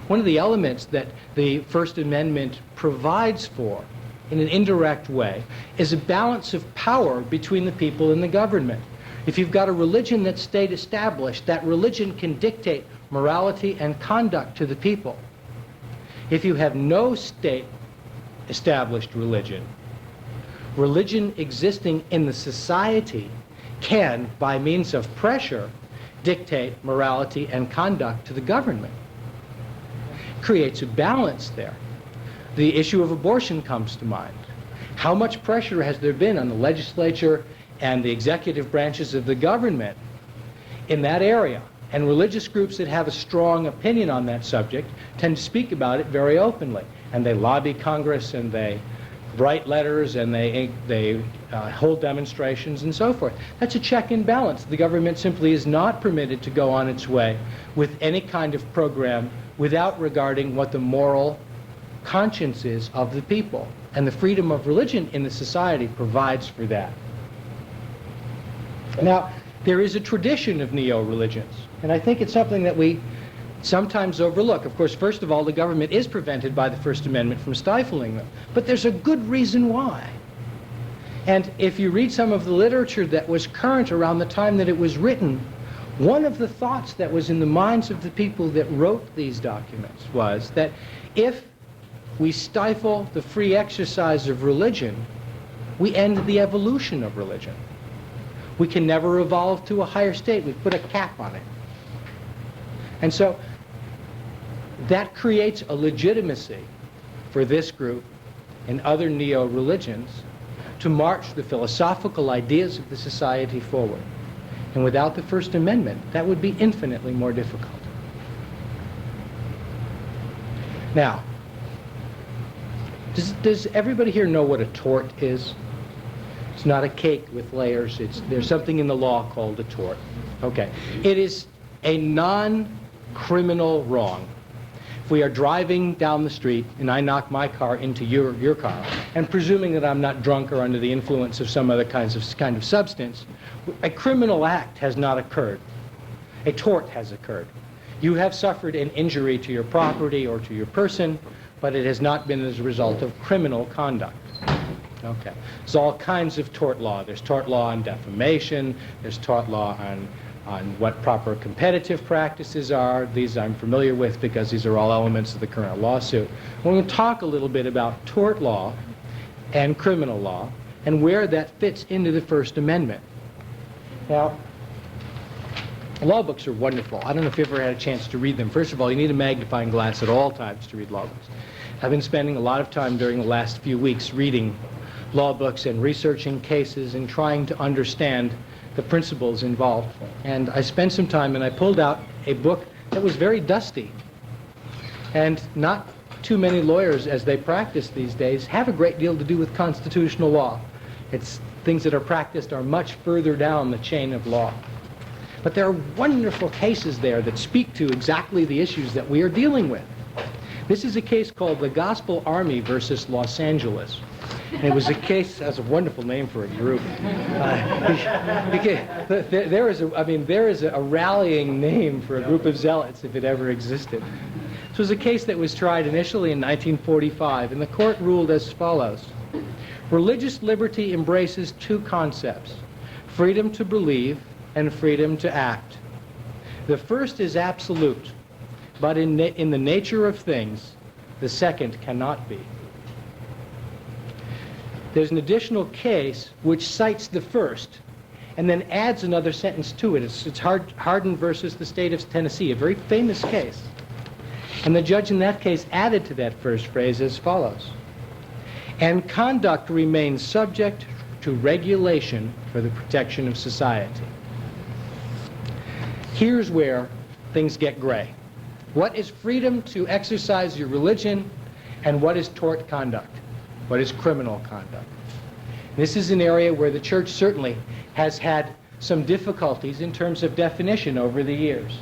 One of the elements that the First Amendment provides for, in an indirect way, is a balance of power between the people and the government. If you've got a religion that's state established, that religion can dictate morality and conduct to the people. If you have no state established religion, religion existing in the society can, by means of pressure, dictate morality and conduct to the government. Creates a balance there. The issue of abortion comes to mind. How much pressure has there been on the legislature and the executive branches of the government in that area? And religious groups that have a strong opinion on that subject tend to speak about it very openly. And they lobby Congress, and they write letters, and they hold demonstrations and so forth. That's a check and balance. The government simply is not permitted to go on its way with any kind of program without regarding what the moral conscience is of the people. And the freedom of religion in the society provides for that. Now, there is a tradition of neo-religions, and I think it's something that we sometimes overlook. Of course, first of all, the government is prevented by the First Amendment from stifling them, but there's a good reason why. And if you read some of the literature that was current around the time that it was written, one of the thoughts that was in the minds of the people that wrote these documents was that if we stifle the free exercise of religion, we end the evolution of religion. We can never evolve to a higher state. We put a cap on it. And so that creates a legitimacy for this group and other neo-religions to march the philosophical ideas of the society forward. And without the First Amendment, that would be infinitely more difficult. Now, does everybody here know what a tort is? It's not a cake with layers. There's something in the law called a tort. Okay. It is a non-criminal wrong If we are driving down the street and I knock my car into your car, and presuming that I'm not drunk or under the influence of some other kind of substance, a criminal act has not occurred. A tort has occurred. You have suffered an injury to your property or to your person, but it has not been as a result of criminal conduct. Okay. There's all kinds of tort law. There's tort law on defamation. There's tort law on what proper competitive practices are. These I'm familiar with because these are all elements of the current lawsuit. We're going to talk a little bit about tort law and criminal law and where that fits into the First Amendment. Now, law books are wonderful. I don't know if you've ever had a chance to read them. First of all, you need a magnifying glass at all times to read law books. I've been spending a lot of time during the last few weeks reading law books and researching cases and trying to understand the principles involved. And I spent some time and I pulled out a book that was very dusty. And not too many lawyers, as they practice these days, have a great deal to do with constitutional law. It's things that are practiced are much further down the chain of law. But there are wonderful cases there that speak to exactly the issues that we are dealing with. This is a case called the Gospel Army versus Los Angeles. And it was a case, that's a wonderful name for a group. There is a rallying name for a group of zealots if it ever existed. This was a case that was tried initially in 1945, and the court ruled as follows. Religious liberty embraces two concepts, freedom to believe and freedom to act. The first is absolute, but in the nature of things, the second cannot be. There's an additional case which cites the first and then adds another sentence to it. It's Hardin versus the state of Tennessee, a very famous case. And the judge in that case added to that first phrase as follows. And conduct remains subject to regulation for the protection of society. Here's where things get gray. What is freedom to exercise your religion, and what is tort conduct? What is criminal conduct? This is an area where the church certainly has had some difficulties in terms of definition over the years.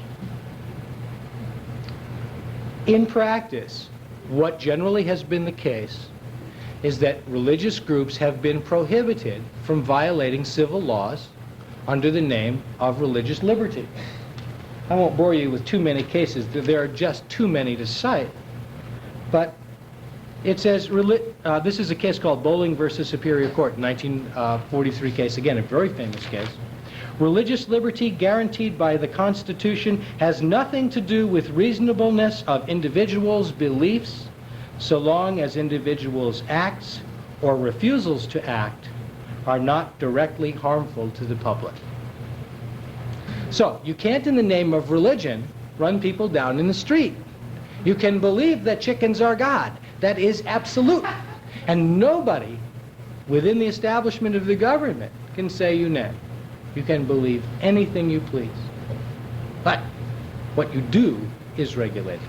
In practice, what generally has been the case is that religious groups have been prohibited from violating civil laws under the name of religious liberty. I won't bore you with too many cases. There are just too many to cite. But it says, this is a case called Bowling versus Superior Court, 1943 case, again, a very famous case. Religious liberty guaranteed by the Constitution has nothing to do with reasonableness of individuals' beliefs, so long as individuals' acts or refusals to act are not directly harmful to the public. So, you can't, in the name of religion, run people down in the street. You can believe that chickens are God. That is absolute. And nobody within the establishment of the government can say you nay. You can believe anything you please. But what you do is regulated.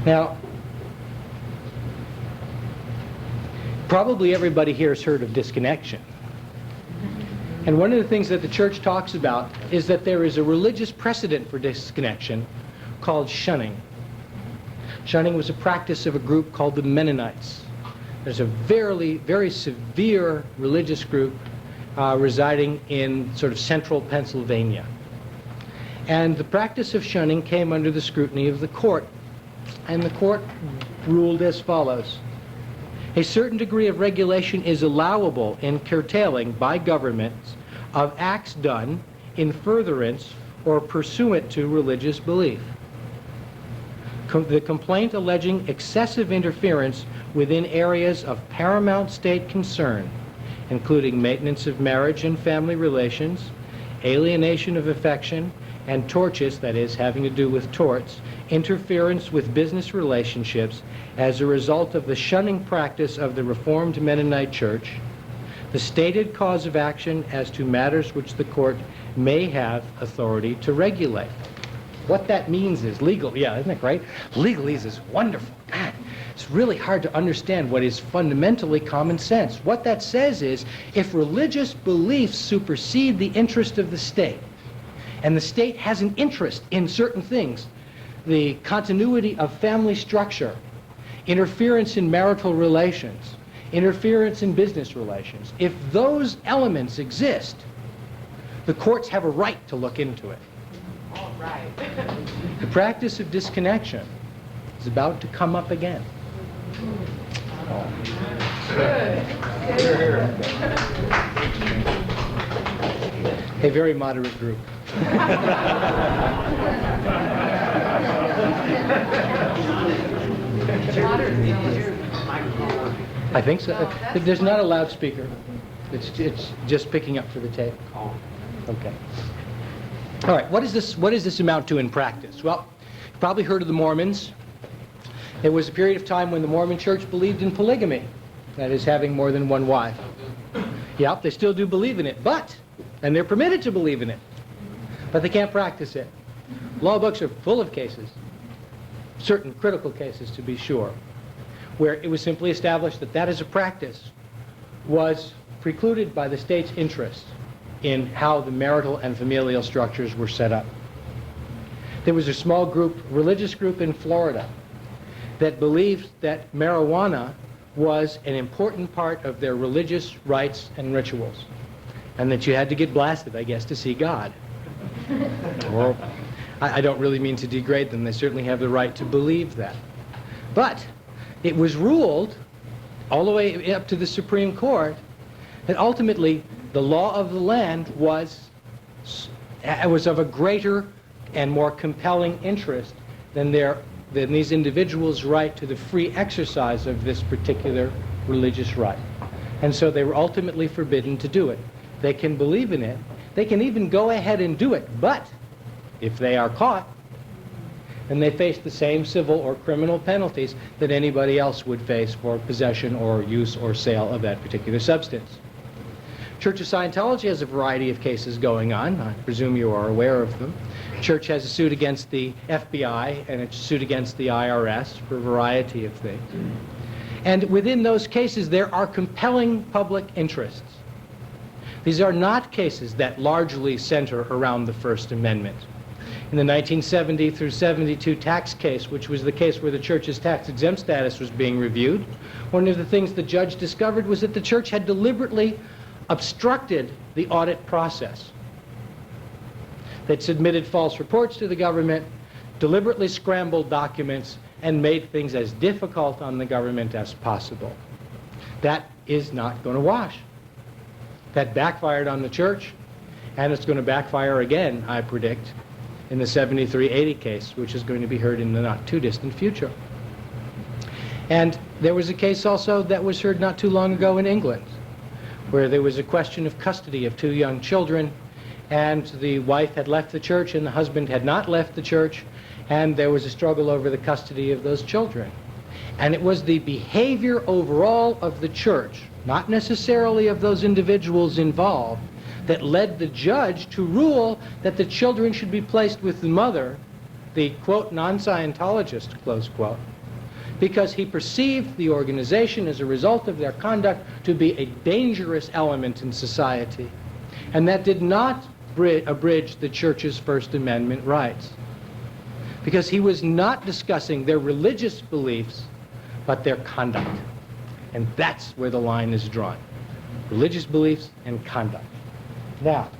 Now, probably everybody here has heard of disconnection. And one of the things that the church talks about is that there is a religious precedent for disconnection called shunning. Shunning was a practice of a group called the Mennonites. There's a very severe religious group residing in sort of central Pennsylvania. And the practice of shunning came under the scrutiny of the court. And the court ruled as follows. A certain degree of regulation is allowable in curtailing by governments of acts done in furtherance or pursuant to religious belief. The complaint alleging excessive interference within areas of paramount state concern, including maintenance of marriage and family relations, alienation of affection, and tortious, that is, having to do with torts, interference with business relationships as a result of the shunning practice of the Reformed Mennonite Church, the stated cause of action as to matters which the court may have authority to regulate. What that means is legal. Yeah, isn't it great? Legalese is wonderful. God, it's really hard to understand what is fundamentally common sense. What that says is, if religious beliefs supersede the interest of the state, and the state has an interest in certain things, the continuity of family structure, interference in marital relations, interference in business relations, if those elements exist, the courts have a right to look into it. All right. The practice of disconnection is about to come up again. Good. A very moderate group. I think so. There's not a loudspeaker. It's just picking up for the tape. Okay. All right. What does this amount to in practice? Well, you've probably heard of the Mormons. There was a period of time when the Mormon Church believed in polygamy, that is, having more than one wife. Yep, they still do believe in it, and they're permitted to believe in it, but they can't practice it. Law books are full of cases, certain critical cases to be sure, where it was simply established that that as a practice was precluded by the state's interest in how the marital and familial structures were set up. There was a small group, religious group in Florida, that believed that marijuana was an important part of their religious rites and rituals, and that you had to get blasted, I guess, to see God. Well, I don't really mean to degrade them. They certainly have the right to believe that. But it was ruled, all the way up to the Supreme Court, that ultimately the law of the land was of a greater and more compelling interest than these individuals' right to the free exercise of this particular religious right. And so they were ultimately forbidden to do it. They can believe in it. They can even go ahead and do it, but if they are caught, then they face the same civil or criminal penalties that anybody else would face for possession or use or sale of that particular substance. Church of Scientology has a variety of cases going on. I presume you are aware of them. Church has a suit against the FBI and a suit against the IRS for a variety of things. And within those cases, there are compelling public interests. These are not cases that largely center around the First Amendment. In the 1970 through 72 tax case, which was the case where the church's tax-exempt status was being reviewed, one of the things the judge discovered was that the church had deliberately obstructed the audit process. They'd submitted false reports to the government, deliberately scrambled documents, and made things as difficult on the government as possible. That is not going to wash. That backfired on the church, and it's going to backfire again, I predict, in the 7380 case, which is going to be heard in the not-too-distant future. And there was a case also that was heard not too long ago in England, where there was a question of custody of two young children, and the wife had left the church and the husband had not left the church, and there was a struggle over the custody of those children. And it was the behavior overall of the church, not necessarily of those individuals involved, that led the judge to rule that the children should be placed with the mother, the, quote, non-Scientologist, close quote, because he perceived the organization as a result of their conduct to be a dangerous element in society. And that did not abridge the church's First Amendment rights, because he was not discussing their religious beliefs, but their conduct. And that's where the line is drawn. Religious beliefs and conduct. Now,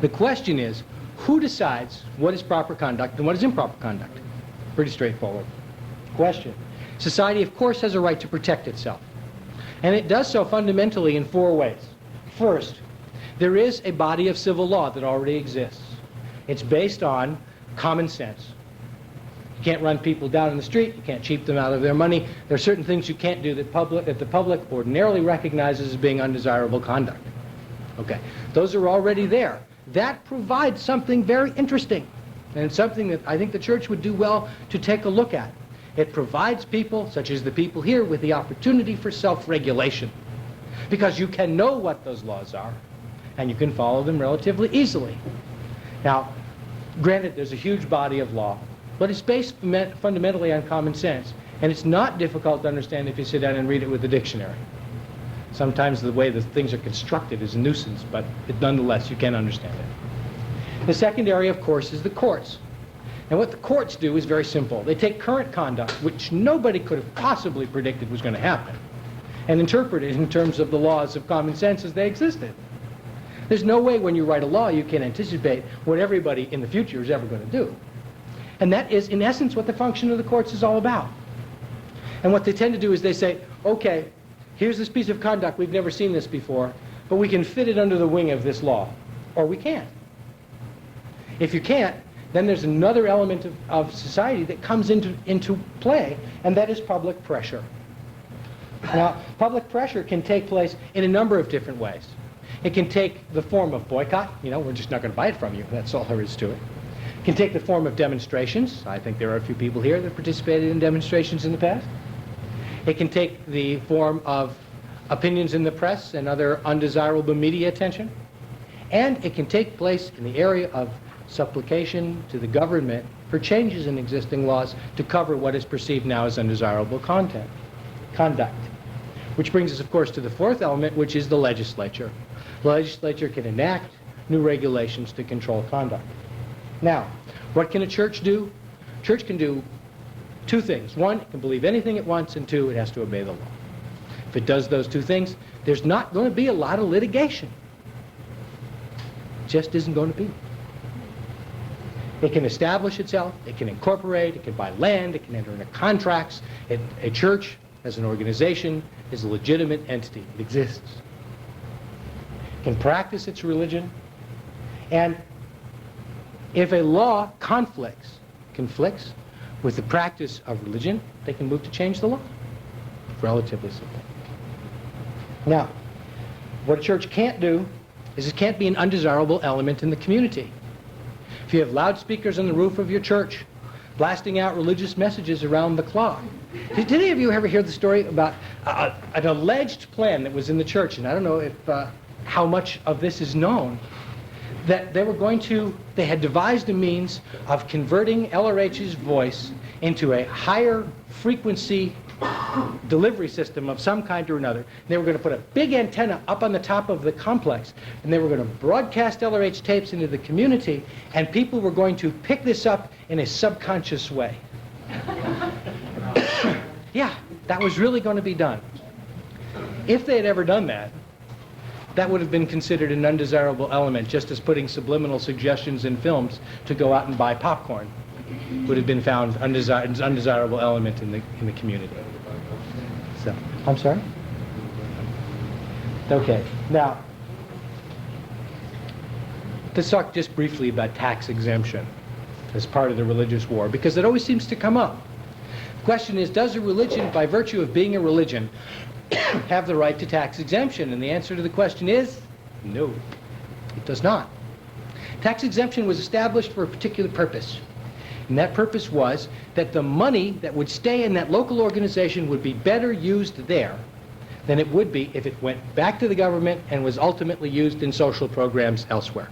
the question is, who decides what is proper conduct and what is improper conduct? Pretty straightforward question. Society, of course, has a right to protect itself. And it does so fundamentally in four ways. First, there is a body of civil law that already exists. It's based on common sense. You can't run people down in the street. You can't cheat them out of their money. There are certain things you can't do that the public ordinarily recognizes as being undesirable conduct. Okay, those are already there. That provides something very interesting, and it's something that I think the church would do well to take a look at. It provides people, such as the people here, with the opportunity for self-regulation, because you can know what those laws are, and you can follow them relatively easily. Now, granted, there's a huge body of law, but it's based fundamentally on common sense, and it's not difficult to understand if you sit down and read it with a dictionary. Sometimes the way the things are constructed is a nuisance, but nonetheless, you can understand it. The second area, of course, is the courts. And what the courts do is very simple. They take current conduct, which nobody could have possibly predicted was going to happen, and interpret it in terms of the laws of common sense as they existed. There's no way when you write a law you can anticipate what everybody in the future is ever going to do. And that is, in essence, what the function of the courts is all about. And what they tend to do is they say, okay, here's this piece of conduct, we've never seen this before, but we can fit it under the wing of this law. Or we can't. If you can't, then there's another element of society that comes into play, and that is public pressure. Now, public pressure can take place in a number of different ways. It can take the form of boycott. You know, we're just not going to buy it from you. That's all there is to it. It can take the form of demonstrations. I think there are a few people here that participated in demonstrations in the past. It can take the form of opinions in the press and other undesirable media attention. And it can take place in the area of supplication to the government for changes in existing laws to cover what is perceived now as undesirable conduct. Which brings us, of course, to the fourth element, which is the legislature. The legislature can enact new regulations to control conduct. Now, what can a church do? Church can do two things. One, it can believe anything it wants, and two, it has to obey the law. If it does those two things, there's not going to be a lot of litigation. It just isn't going to be. It can establish itself, it can incorporate, it can buy land, it can enter into contracts. A church, as an organization, is a legitimate entity. It exists. It can practice its religion, and if a law conflicts with the practice of religion, they can move to change the law. Relatively simple. Now, what a church can't do is it can't be an undesirable element in the community. If you have loudspeakers on the roof of your church blasting out religious messages around the clock. Did any of you ever hear the story about an alleged plan that was in the church, and I don't know if how much of this is known, that they had devised a means of converting LRH's voice into a higher frequency delivery system of some kind or another. They were going to put a big antenna up on the top of the complex, and they were going to broadcast LRH tapes into the community, and people were going to pick this up in a subconscious way. Yeah, that was really going to be done. If they had ever done that, that would have been considered an undesirable element, just as putting subliminal suggestions in films to go out and buy popcorn would have been found an undesirable element in the community. So, I'm sorry? Okay, now, let's talk just briefly about tax exemption as part of the religious war, because it always seems to come up. The question is, does a religion, by virtue of being a religion, have the right to tax exemption? And the answer to the question is no, it does not. Tax exemption was established for a particular purpose. And that purpose was that the money that would stay in that local organization would be better used there than it would be if it went back to the government and was ultimately used in social programs elsewhere.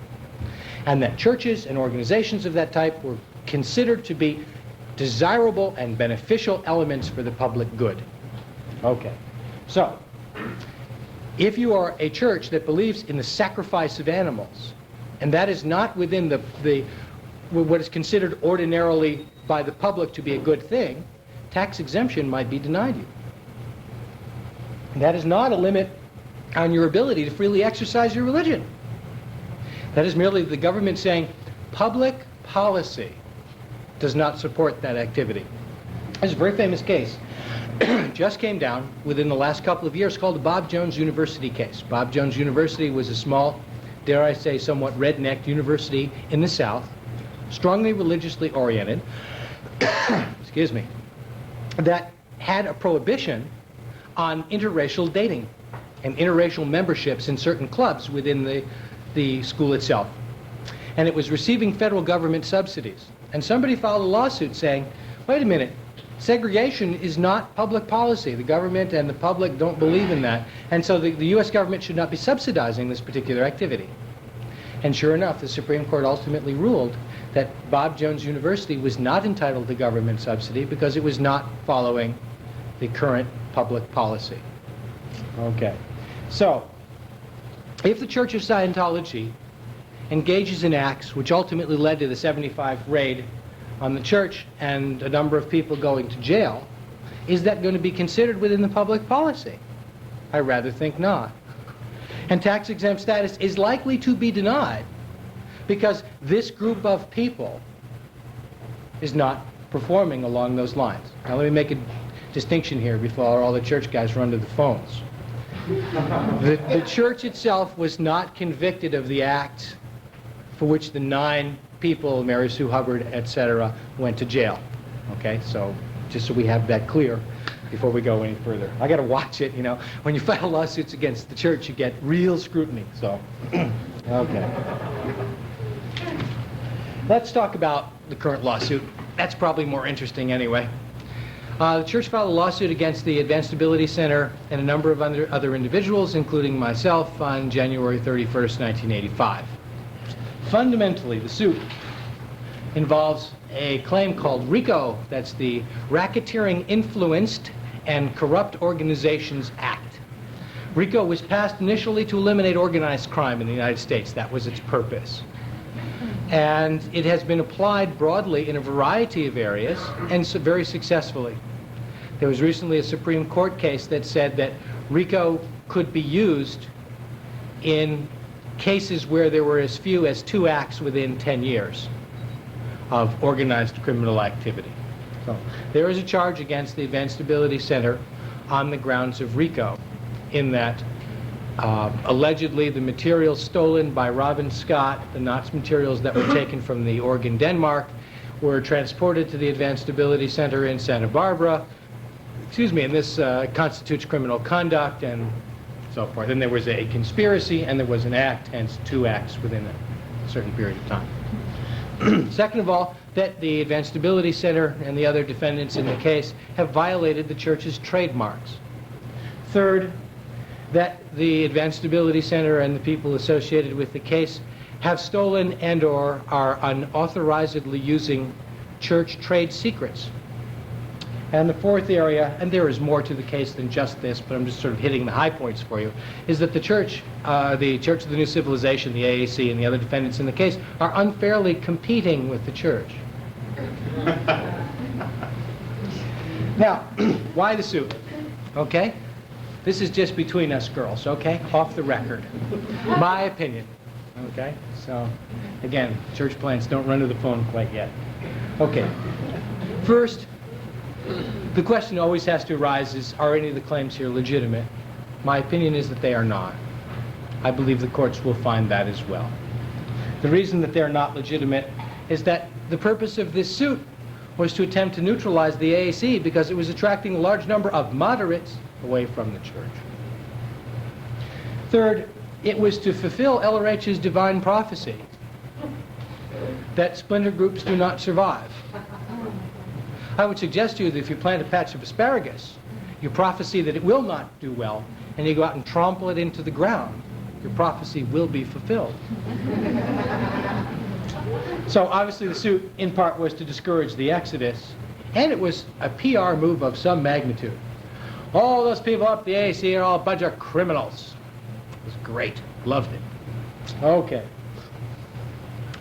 And that churches and organizations of that type were considered to be desirable and beneficial elements for the public good. Okay. So, if you are a church that believes in the sacrifice of animals, and that is not within what is considered ordinarily by the public to be a good thing, tax exemption might be denied you. And that is not a limit on your ability to freely exercise your religion. That is merely the government saying public policy does not support that activity. There's a very famous case just came down within the last couple of years called the Bob Jones University case. Bob Jones University was a small, dare I say, somewhat redneck university in the South, strongly religiously oriented, excuse me, that had a prohibition on interracial dating and interracial memberships in certain clubs within the school itself. And it was receiving federal government subsidies. And somebody filed a lawsuit saying, wait a minute, segregation is not public policy. The government and the public don't believe in that. And so the U.S. government should not be subsidizing this particular activity. And sure enough, the Supreme Court ultimately ruled that Bob Jones University was not entitled to government subsidy because it was not following the current public policy. Okay. So, if the Church of Scientology engages in acts which ultimately led to the 75 raid on the church and a number of people going to jail, is that going to be considered within the public policy? I rather think not. And tax-exempt status is likely to be denied because this group of people is not performing along those lines. Now let me make a distinction here before all the church guys run to the phones. The church itself was not convicted of the act for which the 9 people, Mary Sue Hubbard, etc., went to jail. Okay, so just so we have that clear before we go any further. I got to watch it, you know. When you file lawsuits against the church, you get real scrutiny, so. Okay. Let's talk about the current lawsuit. That's probably more interesting anyway. The church filed a lawsuit against the Advanced Ability Center and a number of other individuals, including myself, on January 31st, 1985. Fundamentally, the suit involves a claim called RICO, that's the Racketeering Influenced and Corrupt Organizations Act. RICO was passed initially to eliminate organized crime in the United States. That was its purpose. And it has been applied broadly in a variety of areas, and so very successfully. There was recently a Supreme Court case that said that RICO could be used in cases where there were as few as 2 acts within 10 years of organized criminal activity. So there is a charge against the Advanced Ability Center on the grounds of RICO, in that allegedly the materials stolen by Robin Scott, the Knots materials that were taken from the Oregon Denmark, were transported to the Advanced Ability Center in Santa Barbara. Excuse me, and this constitutes criminal conduct and so forth. And there was a conspiracy and there was an act, hence 2 acts within a certain period of time. Second of all, that the Advanced Ability Center and the other defendants in the case have violated the church's trademarks. Third, that the Advanced Ability Center and the people associated with the case have stolen and or are unauthorizedly using church trade secrets. And the fourth area, and there is more to the case than just this, but I'm just sort of hitting the high points for you, is that the Church of the New Civilization, the AAC, and the other defendants in the case are unfairly competing with the church. Now, why the suit? Okay? This is just between us girls, okay? Off the record. My opinion. Okay? So, again, church plants don't run to the phone quite yet. Okay. First, the question always has to arise is, are any of the claims here legitimate? My opinion is that they are not. I believe the courts will find that as well. The reason that they're not legitimate is that the purpose of this suit was to attempt to neutralize the AAC because it was attracting a large number of moderates away from the church. Third, it was to fulfill LRH's divine prophecy that splinter groups do not survive. I would suggest to you that if you plant a patch of asparagus, you prophesy that it will not do well, and you go out and trample it into the ground, your prophecy will be fulfilled. So obviously the suit in part was to discourage the exodus, and it was a PR move of some magnitude. All those people up the AAC are all a bunch of criminals. It was great. Loved it. Okay.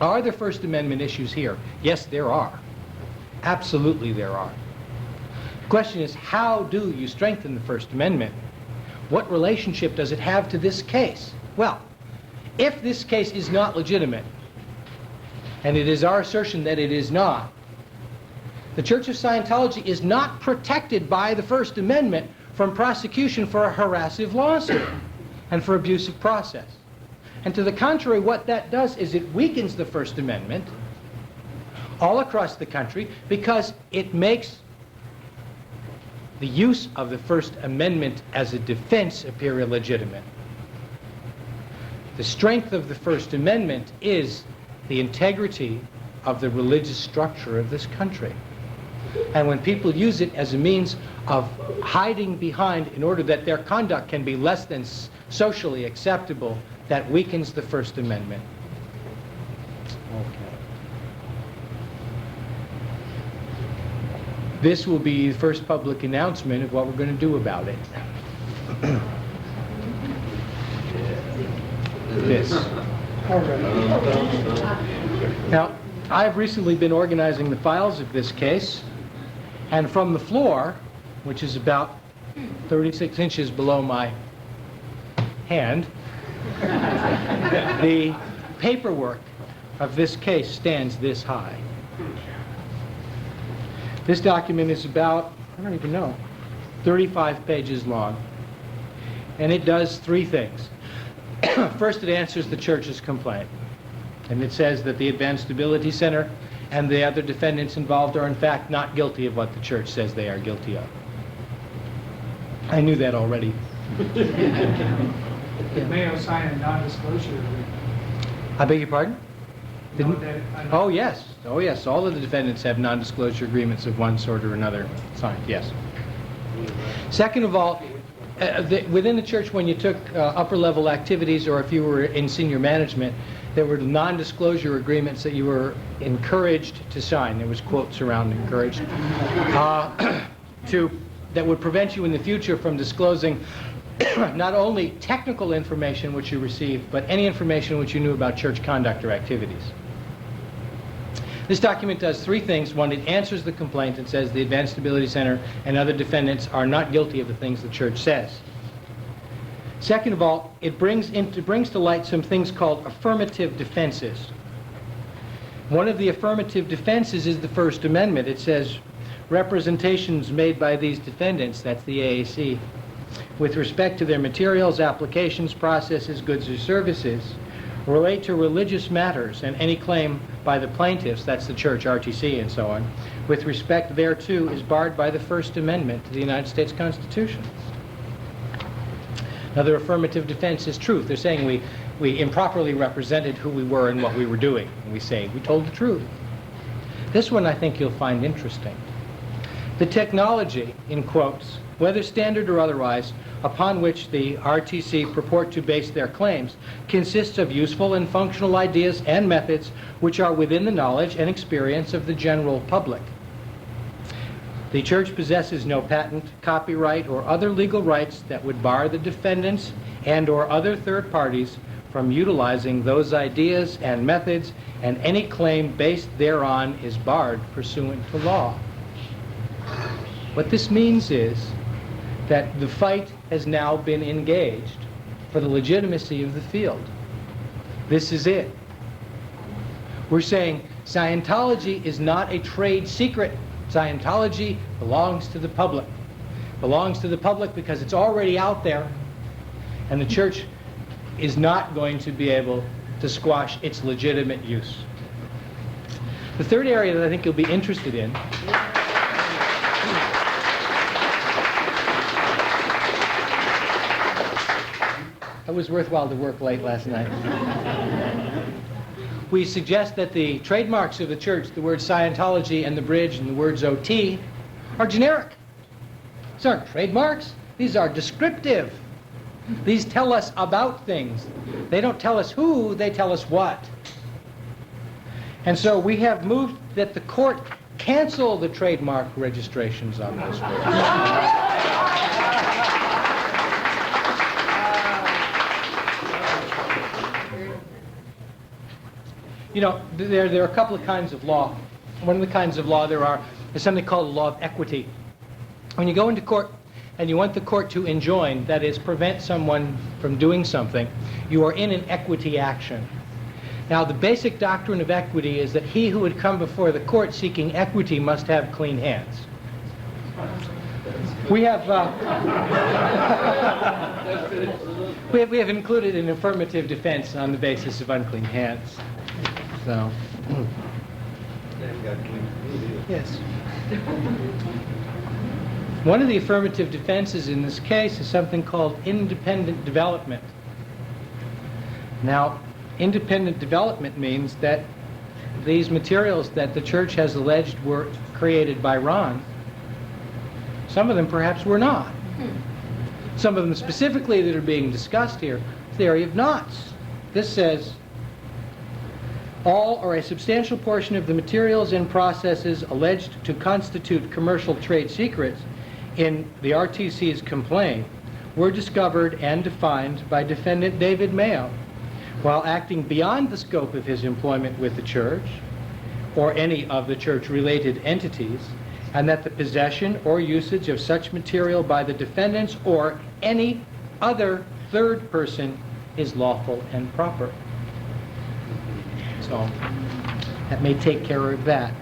Are there First Amendment issues here? Yes, there are. Absolutely there are. The question is, how do you strengthen the First Amendment? What relationship does it have to this case? Well, if this case is not legitimate, and it is our assertion that it is not, the Church of Scientology is not protected by the First Amendment from prosecution for a harassive lawsuit and for abusive process. And to the contrary, what that does is it weakens the First Amendment all across the country because it makes the use of the First Amendment as a defense appear illegitimate. The strength of the First Amendment is the integrity of the religious structure of this country. And when people use it as a means of hiding behind in order that their conduct can be less than socially acceptable, that weakens the First Amendment. Okay. This will be the first public announcement of what we're going to do about it. This. Now, I've recently been organizing the files of this case, and from the floor, which is about 36 inches below my hand, the paperwork of this case stands this high. This document is about, I don't even know, 35 pages long, and it does three things. First, it answers the church's complaint, and it says that the Advanced Stability Center and the other defendants involved are in fact not guilty of what the church says they are guilty of. I knew that already. Did Mayo sign a non-disclosure agreement? I beg your pardon? No, that- Oh, yes. Oh, yes. All of the defendants have non-disclosure agreements of one sort or another signed, yes. Second of all, within the church, when you took upper-level activities or if you were in senior management, there were non-disclosure agreements that you were encouraged to sign. There was quotes around encouraged. That would prevent you in the future from disclosing not only technical information which you received, but any information which you knew about church conduct or activities. This document does three things. One, it answers the complaint and says the Advanced Stability Center and other defendants are not guilty of the things the church says. Second of all, it brings to light some things called affirmative defenses. One of the affirmative defenses is the First Amendment. It says, representations made by these defendants, that's the AAC, with respect to their materials, applications, processes, goods, or services, relate to religious matters, and any claim by the plaintiffs, that's the church, RTC, and so on, with respect thereto is barred by the First Amendment to the United States Constitution. Another affirmative defense is truth. They're saying we improperly represented who we were and what we were doing. And we say, we told the truth. This one I think you'll find interesting. The technology, in quotes, whether standard or otherwise, upon which the RTC purport to base their claims, consists of useful and functional ideas and methods which are within the knowledge and experience of the general public. The church possesses no patent, copyright, or other legal rights that would bar the defendants and or other third parties from utilizing those ideas and methods, and any claim based thereon is barred pursuant to law. What this means is that the fight has now been engaged for the legitimacy of the field. This is it. We're saying Scientology is not a trade secret. Scientology belongs to the public. Belongs to the public because it's already out there, and the church is not going to be able to squash its legitimate use. The third area that I think you'll be interested in it was worthwhile to work late last night. We suggest that the trademarks of the church, the word Scientology and the bridge and the words OT, are generic. These aren't trademarks. These are descriptive. These tell us about things. They don't tell us who, they tell us what. And so we have moved that the court cancel the trademark registrations on those words. You know, there are a couple of kinds of law. One of the kinds of law is something called the law of equity. When you go into court and you want the court to enjoin, that is, prevent someone from doing something, you are in an equity action. Now, the basic doctrine of equity is that he who would come before the court seeking equity must have clean hands. We have we have included an affirmative defense on the basis of unclean hands. So, yes. One of the affirmative defenses in this case is something called independent development. Now, independent development means that these materials that the church has alleged were created by Ron, some of them perhaps were not. Some of them specifically that are being discussed here, theory of knots. This says, all or a substantial portion of the materials and processes alleged to constitute commercial trade secrets in the RTC's complaint were discovered and defined by defendant David Mayo while acting beyond the scope of his employment with the church, or any of the church-related entities, and that the possession or usage of such material by the defendants or any other third person is lawful and proper. So that may take care of that.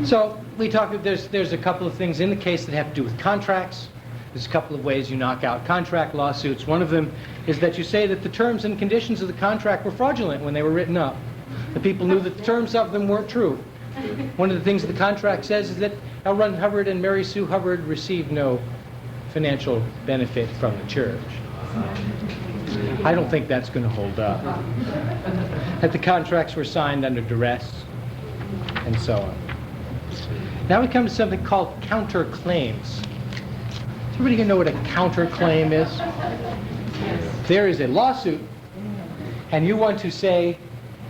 So we talked, there's a couple of things in the case that have to do with contracts. There's a couple of ways you knock out contract lawsuits. One of them is that you say that the terms and conditions of the contract were fraudulent when they were written up. The people knew that the terms of them weren't true. One of the things the contract says is that L. Ron Hubbard and Mary Sue Hubbard received no financial benefit from the church. I don't think that's going to hold up. That the contracts were signed under duress, and so on. Now we come to something called counterclaims. Does everybody here know what a counterclaim is? There is a lawsuit, and you want to say,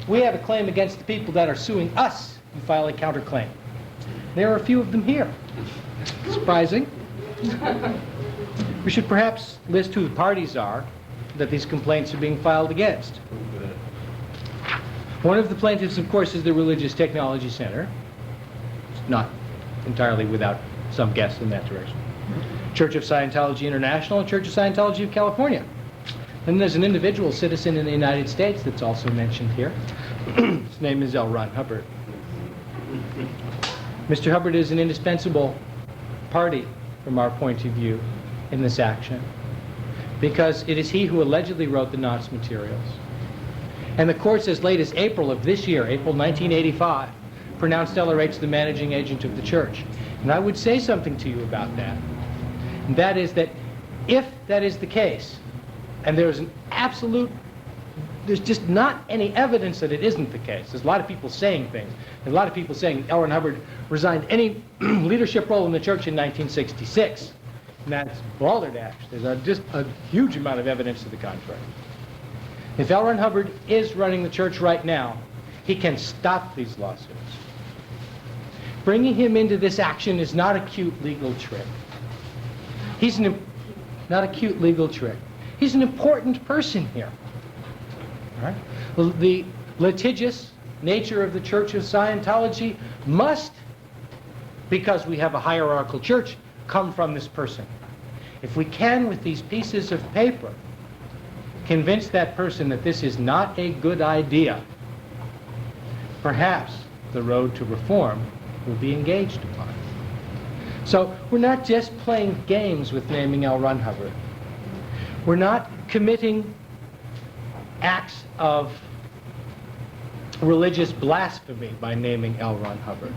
we have a claim against the people that are suing us. You file a counterclaim. There are a few of them here. Surprising. We should perhaps list who the parties are that these complaints are being filed against. One of the plaintiffs, of course, is the Religious Technology Center. It's not entirely without some guess in that direction. Church of Scientology International and Church of Scientology of California. Then there's an individual citizen in the United States that's also mentioned here. His name is L. Ron Hubbard. Mr. Hubbard is an indispensable party from our point of view in this action, because it is he who allegedly wrote the Knots materials. And the courts, as late as April of this year, April 1985, pronounced LRH the managing agent of the church. And I would say something to you about that. And that is that if that is the case, and there's just not any evidence that it isn't the case. There's a lot of people saying things. There's a lot of people saying L. Ron Hubbard resigned any leadership role in the church in 1966. And that's balderdash. There's just a huge amount of evidence to the contrary. If L. Ron Hubbard is running the church right now, he can stop these lawsuits. Bringing him into this action is not a cute legal trick. Not a cute legal trick. He's an important person here. All right? The litigious nature of the Church of Scientology must, because we have a hierarchical church, come from this person. If we can, with these pieces of paper, convince that person that this is not a good idea, perhaps the road to reform will be engaged upon. So we're not just playing games with naming L. Ron Hubbard. We're not committing acts of religious blasphemy by naming L. Ron Hubbard.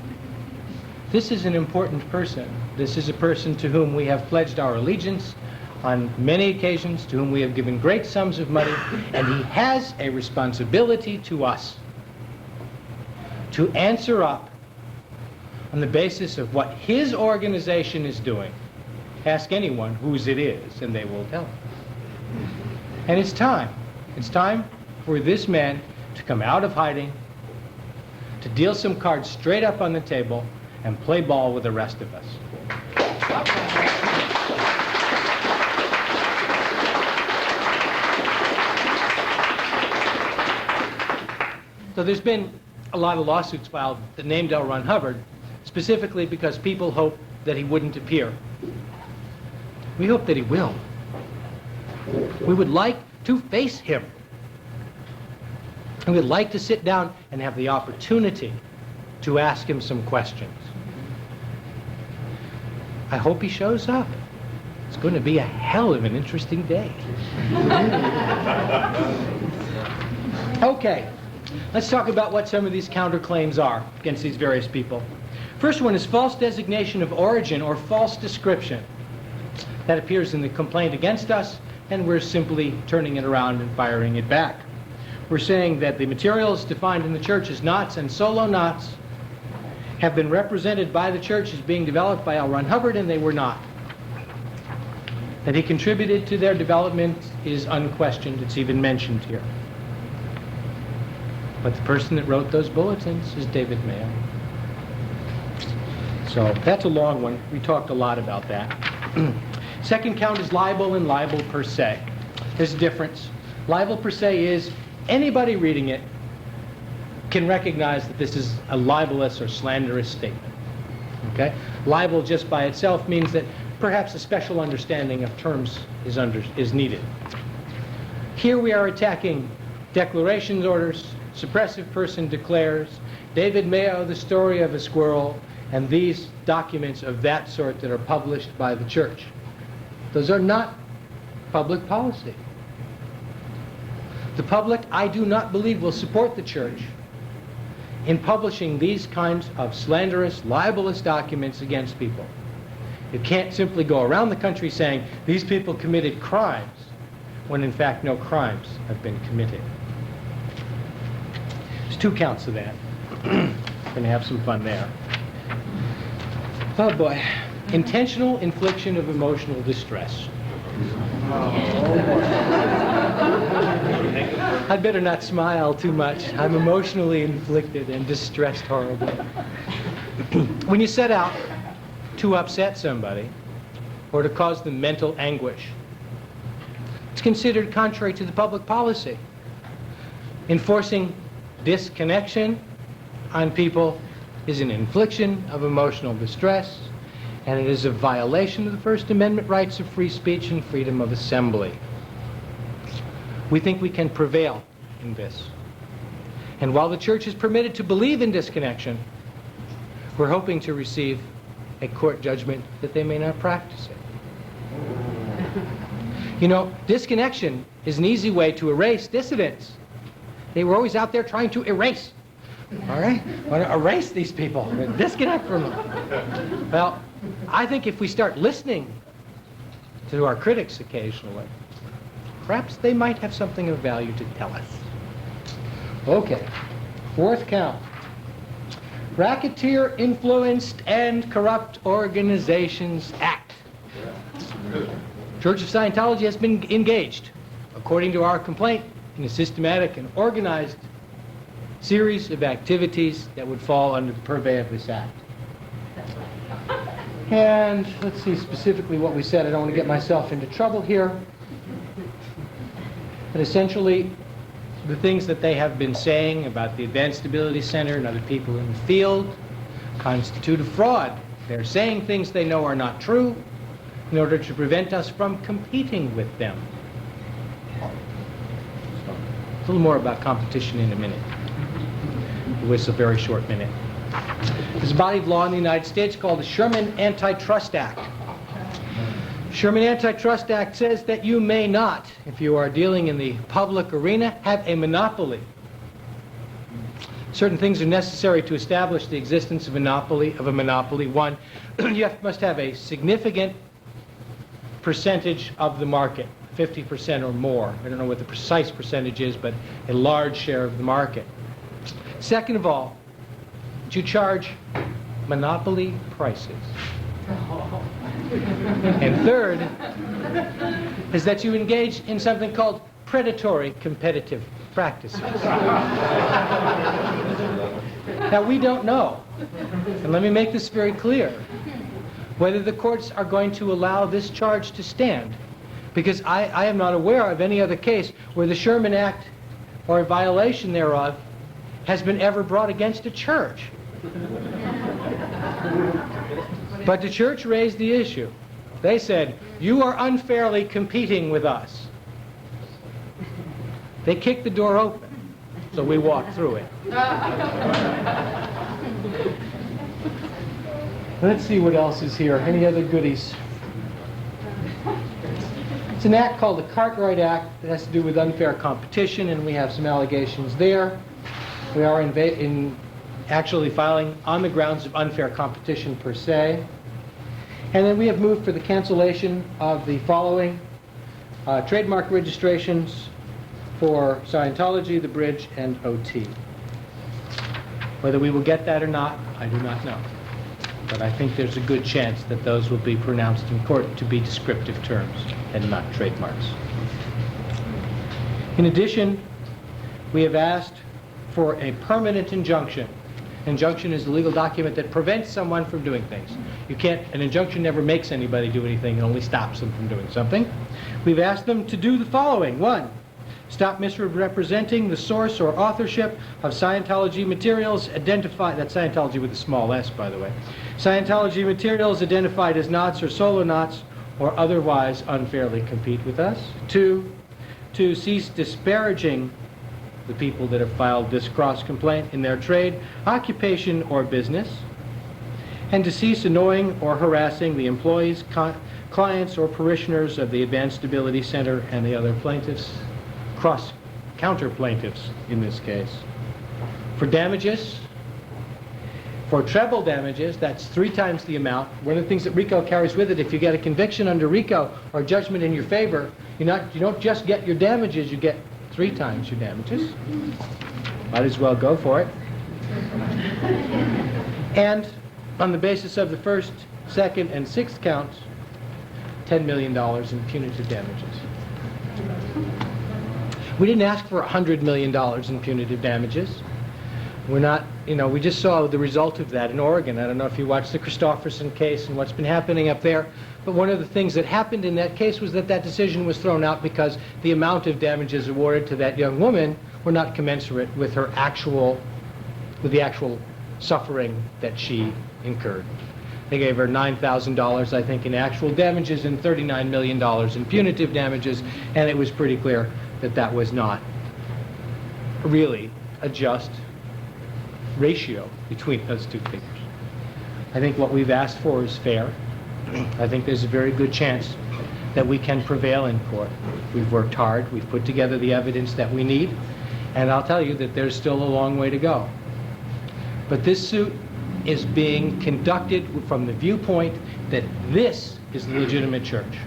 This is an important person. This is a person to whom we have pledged our allegiance on many occasions, to whom we have given great sums of money, and he has a responsibility to us to answer up on the basis of what his organization is doing. Ask anyone whose it is, and they will tell. And it's time. It's time for this man to come out of hiding, to deal some cards straight up on the table, and play ball with the rest of us. So there's been a lot of lawsuits filed that named L. Ron Hubbard, specifically because people hope that he wouldn't appear. We hope that he will. We would like to face him. And we'd like to sit down and have the opportunity to ask him some questions. I hope he shows up. It's going to be a hell of an interesting day. Okay, let's talk about what some of these counterclaims are against these various people. First one is false designation of origin or false description. That appears in the complaint against us, and we're simply turning it around and firing it back. We're saying that the materials defined in the church as knots and solo knots have been represented by the church as being developed by L. Ron Hubbard, and they were not. That he contributed to their development is unquestioned. It's even mentioned here. But the person that wrote those bulletins is David Mayo. So that's a long one. We talked a lot about that. Second count is libel and libel per se. There's a difference. Libel per se is anybody reading it can recognize that this is a libelous or slanderous statement. Okay? Libel just by itself means that perhaps a special understanding of terms is needed. Here we are attacking declarations orders, suppressive person declares, David Mayo, the story of a squirrel, and these documents of that sort that are published by the church. Those are not public policy. The public, I do not believe, will support the church in publishing these kinds of slanderous, libelous documents against people. You can't simply go around the country saying these people committed crimes when in fact no crimes have been committed. There's 2 counts of that. Going to have some fun there. Oh boy. Intentional infliction of emotional distress. I'd better not smile too much. I'm emotionally inflicted and distressed horribly. When you set out to upset somebody or to cause them mental anguish, it's considered contrary to the public policy. Enforcing disconnection on people is an infliction of emotional distress, and it is a violation of the First Amendment rights of free speech and freedom of assembly. We think we can prevail in this. And while the church is permitted to believe in disconnection, we're hoping to receive a court judgment that they may not practice it. You know, disconnection is an easy way to erase dissidents. They were always out there trying to erase. All right? Want to erase these people, disconnect from them. Well, I think if we start listening to our critics occasionally, perhaps they might have something of value to tell us. Okay, 4th count. Racketeer Influenced and Corrupt Organizations Act. Church of Scientology has been engaged, according to our complaint, in a systematic and organized series of activities that would fall under the purvey of this act. And let's see specifically what we said. I don't want to get myself into trouble here. But essentially, the things that they have been saying about the Advanced Stability Center and other people in the field constitute a fraud. They're saying things they know are not true in order to prevent us from competing with them. A little more about competition in a minute. It was a very short minute. There's a body of law in the United States called the Sherman Antitrust Act. Sherman Antitrust Act says that you may not, if you are dealing in the public arena, have a monopoly. Certain things are necessary to establish the existence of a monopoly. One, you must have a significant percentage of the market, 50% or more. I don't know what the precise percentage is, but a large share of the market. Second of all, you charge monopoly prices. And third is that you engage in something called predatory competitive practices. Now, we don't know, and let me make this very clear, whether the courts are going to allow this charge to stand, because I am not aware of any other case where the Sherman Act or a violation thereof has been ever brought against a church. But the church raised the issue. They said, you are unfairly competing with us. They kicked the door open, so we walked through it. Let's see what else is here. Any other goodies? It's an act called the Cartwright Act that has to do with unfair competition, and we have some allegations there. We are actually filing on the grounds of unfair competition per se. And then we have moved for the cancellation of the following trademark registrations for Scientology, the Bridge, and OT. Whether we will get that or not, I do not know. But I think there's a good chance that those will be pronounced in court to be descriptive terms and not trademarks. In addition, we have asked for a permanent injunction. Injunction is a legal document that prevents someone from doing things. An injunction never makes anybody do anything, it only stops them from doing something. We've asked them to do the following. 1, stop misrepresenting the source or authorship of Scientology materials identified, that's Scientology with a small s, by the way, Scientology materials identified as knots or solo knots or otherwise unfairly compete with us. 2, to cease disparaging the people that have filed this cross-complaint in their trade, occupation, or business, and to cease annoying or harassing the employees, clients, or parishioners of the Advanced Stability Center and the other plaintiffs, counter plaintiffs in this case. For damages, for treble damages, that's 3 times the amount. One of the things that RICO carries with it, if you get a conviction under RICO or judgment in your favor, you don't just get your damages, you get 3 times your damages. Might as well go for it. And on the basis of the first, second, and 6th counts, $10 million in punitive damages. We didn't ask for $100 million in punitive damages. We're not, we just saw the result of that in Oregon. I don't know if you watched the Christofferson case and what's been happening up there, but one of the things that happened in that case was that decision was thrown out because the amount of damages awarded to that young woman were not commensurate with the actual suffering that she incurred. They gave her $9,000, I think, in actual damages and $39 million in punitive damages, and it was pretty clear that that was not really a just ratio between those two figures. I think what we've asked for is fair. I think there's a very good chance that we can prevail in court. We've worked hard. We've put together the evidence that we need, and I'll tell you that there's still a long way to go. But this suit is being conducted from the viewpoint that this is the legitimate church.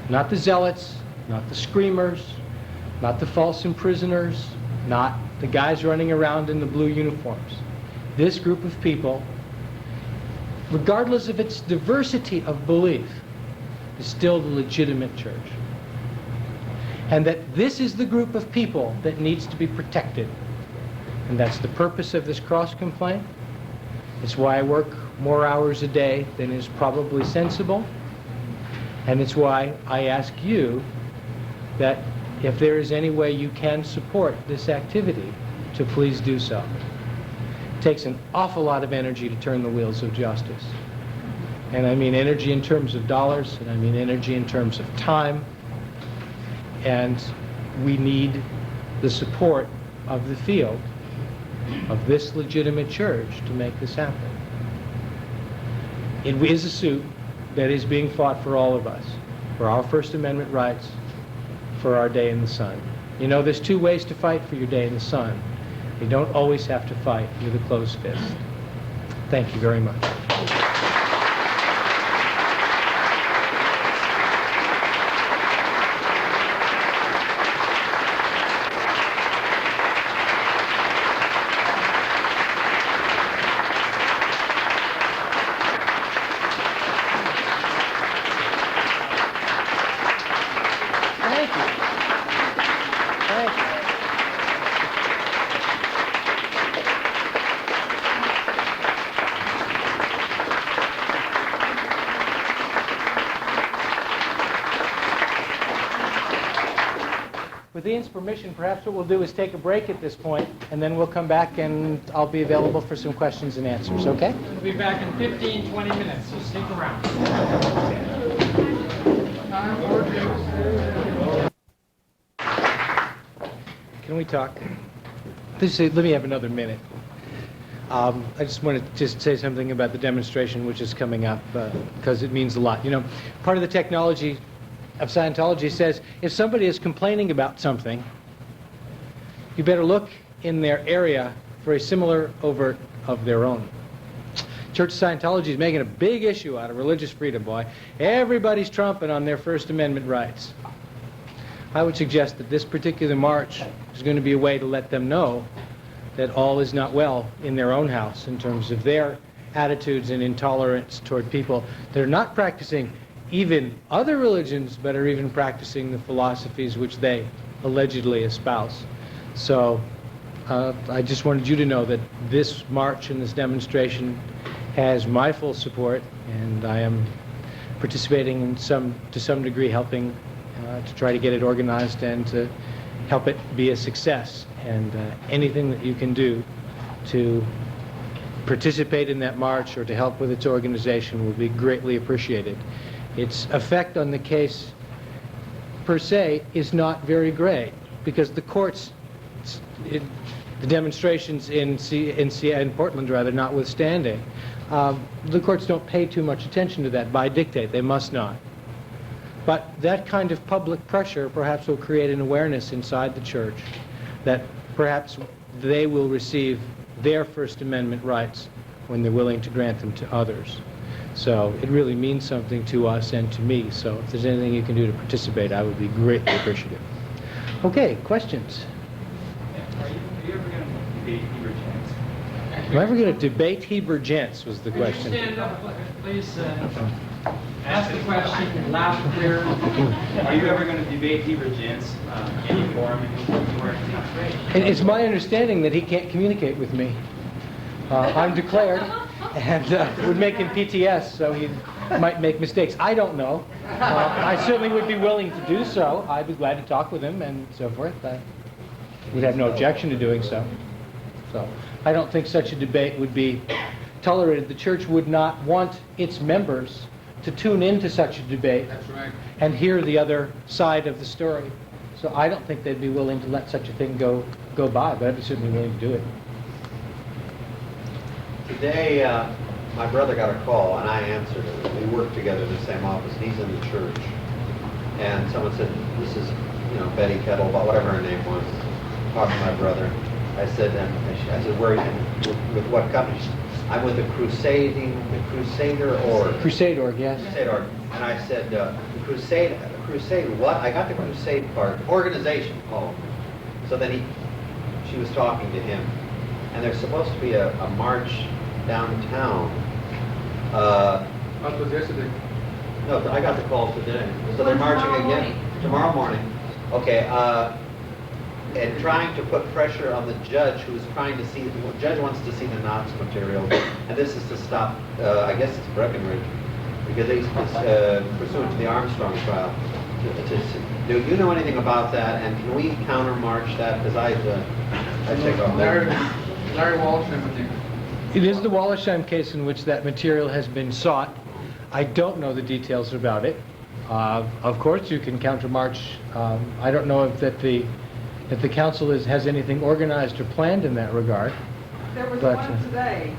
Not the Zealots, not the Screamers, not the false imprisoners, not the guys running around in the blue uniforms. This group of people, regardless of its diversity of belief, is still the legitimate church. And that this is the group of people that needs to be protected. And that's the purpose of this cross-complaint. It's why I work more hours a day than is probably sensible. And it's why I ask you that if there is any way you can support this activity, to please do so. It takes an awful lot of energy to turn the wheels of justice. And I mean energy in terms of dollars, and I mean energy in terms of time. And we need the support of the field, of this legitimate church, to make this happen. It is a suit that is being fought for all of us, for our First Amendment rights, for our day in the sun. You know, there's 2 ways to fight for your day in the sun. You don't always have to fight with a closed fist. Thank you very much. With Ian's permission, perhaps what we'll do is take a break at this point, and then we'll come back and I'll be available for some questions and answers, okay? We'll be back in 15, 20 minutes, so stick around. Can we talk? Let me have another minute. I just want to say something about the demonstration which is coming up, because it means a lot. You know, part of the technology of Scientology says if somebody is complaining about something, you better look in their area for a similar overt of their own. Church of Scientology is making a big issue out of religious freedom, boy. Everybody's trumping on their First Amendment rights. I would suggest that this particular march is going to be a way to let them know that all is not well in their own house in terms of their attitudes and intolerance toward people that are not practicing even other religions, but are even practicing the philosophies which they allegedly espouse. So I just wanted you to know that this march and this demonstration has my full support, and I am participating in to some degree helping to try to get it organized and to help it be a success. And anything that you can do to participate in that march or to help with its organization will be greatly appreciated. Its effect on the case per se is not very great because the courts, the demonstrations in Portland rather notwithstanding, the courts don't pay too much attention to that by dictate. They must not. But that kind of public pressure perhaps will create an awareness inside the church that perhaps they will receive their First Amendment rights when they're willing to grant them to others. So it really means something to us and to me. So if there's anything you can do to participate, I would be greatly appreciative. Okay, questions? Are you ever going to debate Hebert Jentzsch? Am I ever going to debate Hebert Jentzsch was the Could you question. stand up, please? Ask the question loud and clear. Are you ever going to debate Hebert Jentzsch in any forum anywhere? It's my understanding that he can't communicate with me. I'm declared and would make him PTS, so he might make mistakes. I don't know. I certainly would be willing to do so. I'd be glad to talk with him and so forth. I would have no objection to doing so. So I don't think such a debate would be tolerated. The church would not want its members to tune into such a debate and hear the other side of the story. So I don't think they'd be willing to let such a thing go by, but I'd be certainly willing to do it. Today, my brother got a call, and I answered it. We work together in the same office. He's in the church. And someone said, this is, Betty Kettle, whatever her name was, talking to my brother. I said, where are you? With what company? I'm with the Crusader Org. Crusade Org, yes. Crusade Org. And I said, Crusade what? I got the Crusade part. Organization. Oh. So then she was talking to him. And there's supposed to be a march downtown. That was yesterday. No, I got the call today. So they're marching again tomorrow morning. Okay. And trying to put pressure on the judge, who's trying to see. The judge wants to see the Knox material, and this is to stop. I guess it's Breckenridge, because it's pursuant to the Armstrong trial. Do you know anything about that? And can we counter-march that? Because I take off. Larry Walsham, I think. It is the Wallersheim case in which that material has been sought. I don't know the details about it. Of course, you can counter-march. I don't know if the council has anything organized or planned in that regard. There was one today.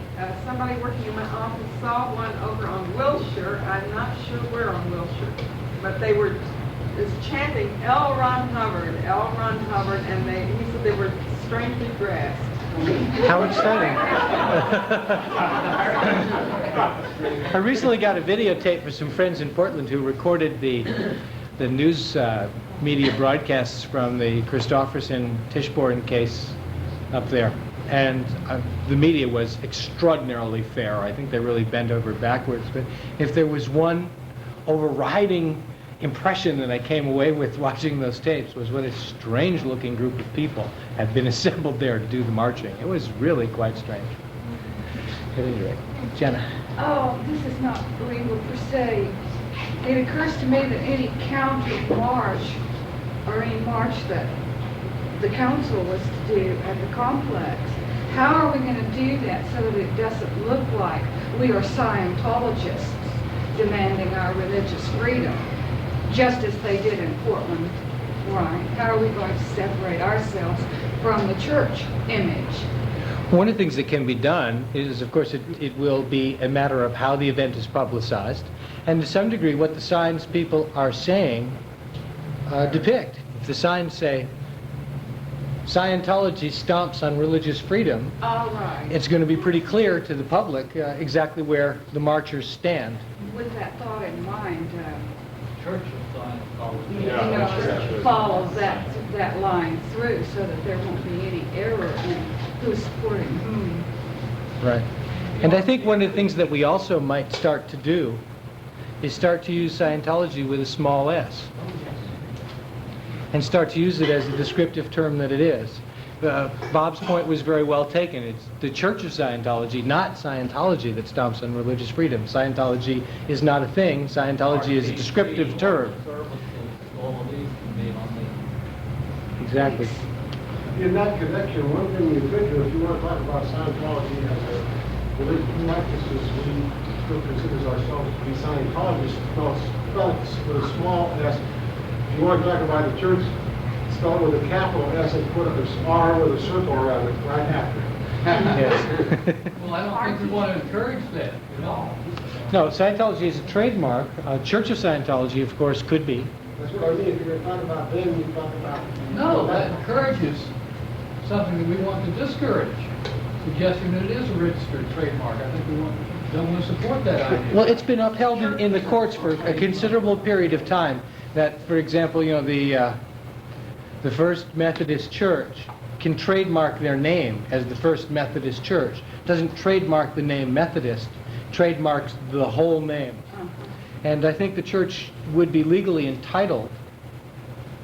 Somebody working in my office saw one over on Wilshire. I'm not sure where on Wilshire, but they were chanting L. Ron Hubbard, and he said they were strangely dressed. How exciting. I recently got a videotape for some friends in Portland who recorded the news media broadcasts from the Christofferson Tichborne case up there. And the media was extraordinarily fair. I think they really bent over backwards. But if there was one overriding impression that I came away with watching those tapes was what a strange-looking group of people had been assembled there to do the marching. It was really quite strange. At any rate, Jenna. Oh, this is not legal per se. It occurs to me that any counter march or any march that the council was to do at the complex, how are we going to do that so that it doesn't look like we are Scientologists demanding our religious freedom, just as they did in Portland, right? How are we going to separate ourselves from the church image? One of the things that can be done is, of course, it will be a matter of how the event is publicized, and to some degree what the signs people are saying depict. If the signs say, Scientology stomps on religious freedom, All right. it's going to be pretty clear to the public exactly where the marchers stand. With that thought in mind, Church follow that line through so that there won't be any error in who's supporting whom. Right. And I think one of the things that we also might start to do is start to use Scientology with a small s. And start to use it as a descriptive term that it is. Bob's point was very well taken. It's the Church of Scientology, not Scientology, that stomps on religious freedom. Scientology is not a thing. Scientology is a descriptive term. Exactly. In that connection, one thing you could do, if you want to talk about Scientology as a religious practice, is we still consider ourselves to be Scientologists, spelled with a small s. If you want to talk about the church, spell it with a capital S and put an R with a circle around it right after. Well, I don't think we want to encourage that at all. No, Scientology is a trademark. Church of Scientology, of course, could be. That's what I mean. If you're going to talk about them, you talk about... No, that encourages something that we want to discourage. Suggesting that it is a registered trademark. I think we don't want to support that idea. Well, it's been upheld in the courts for a considerable period of time. That, for example, you know, the First Methodist Church can trademark their name as the First Methodist Church. Doesn't trademark the name Methodist, trademarks the whole name. And I think the church would be legally entitled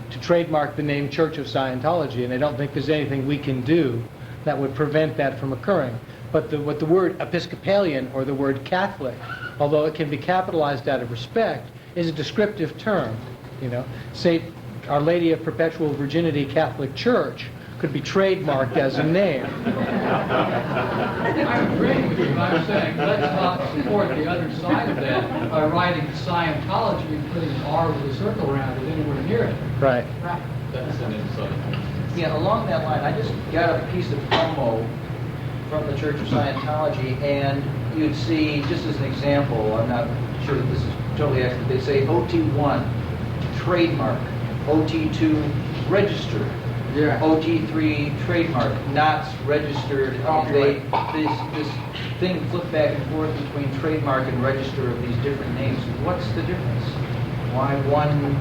to trademark the name Church of Scientology, and I don't think there's anything we can do that would prevent that from occurring. But what the word Episcopalian or the word Catholic, although it can be capitalized out of respect, is a descriptive term. You know, say Our Lady of Perpetual Virginity Catholic Church could be trademarked as a name. I'm agreeing with you, but I'm saying let's not support the other side of that by writing Scientology and putting an R with a circle around it anywhere near it. Right. That's an insight. Yeah, along that line, I just got a piece of promo from the Church of Scientology, and you'd see, just as an example, I'm not sure that this is totally accurate, they say OT1, trademark, OT2, registered, OT3, trademark, not registered. This thing flip back and forth between trademark and register of these different names. What's the difference? Why one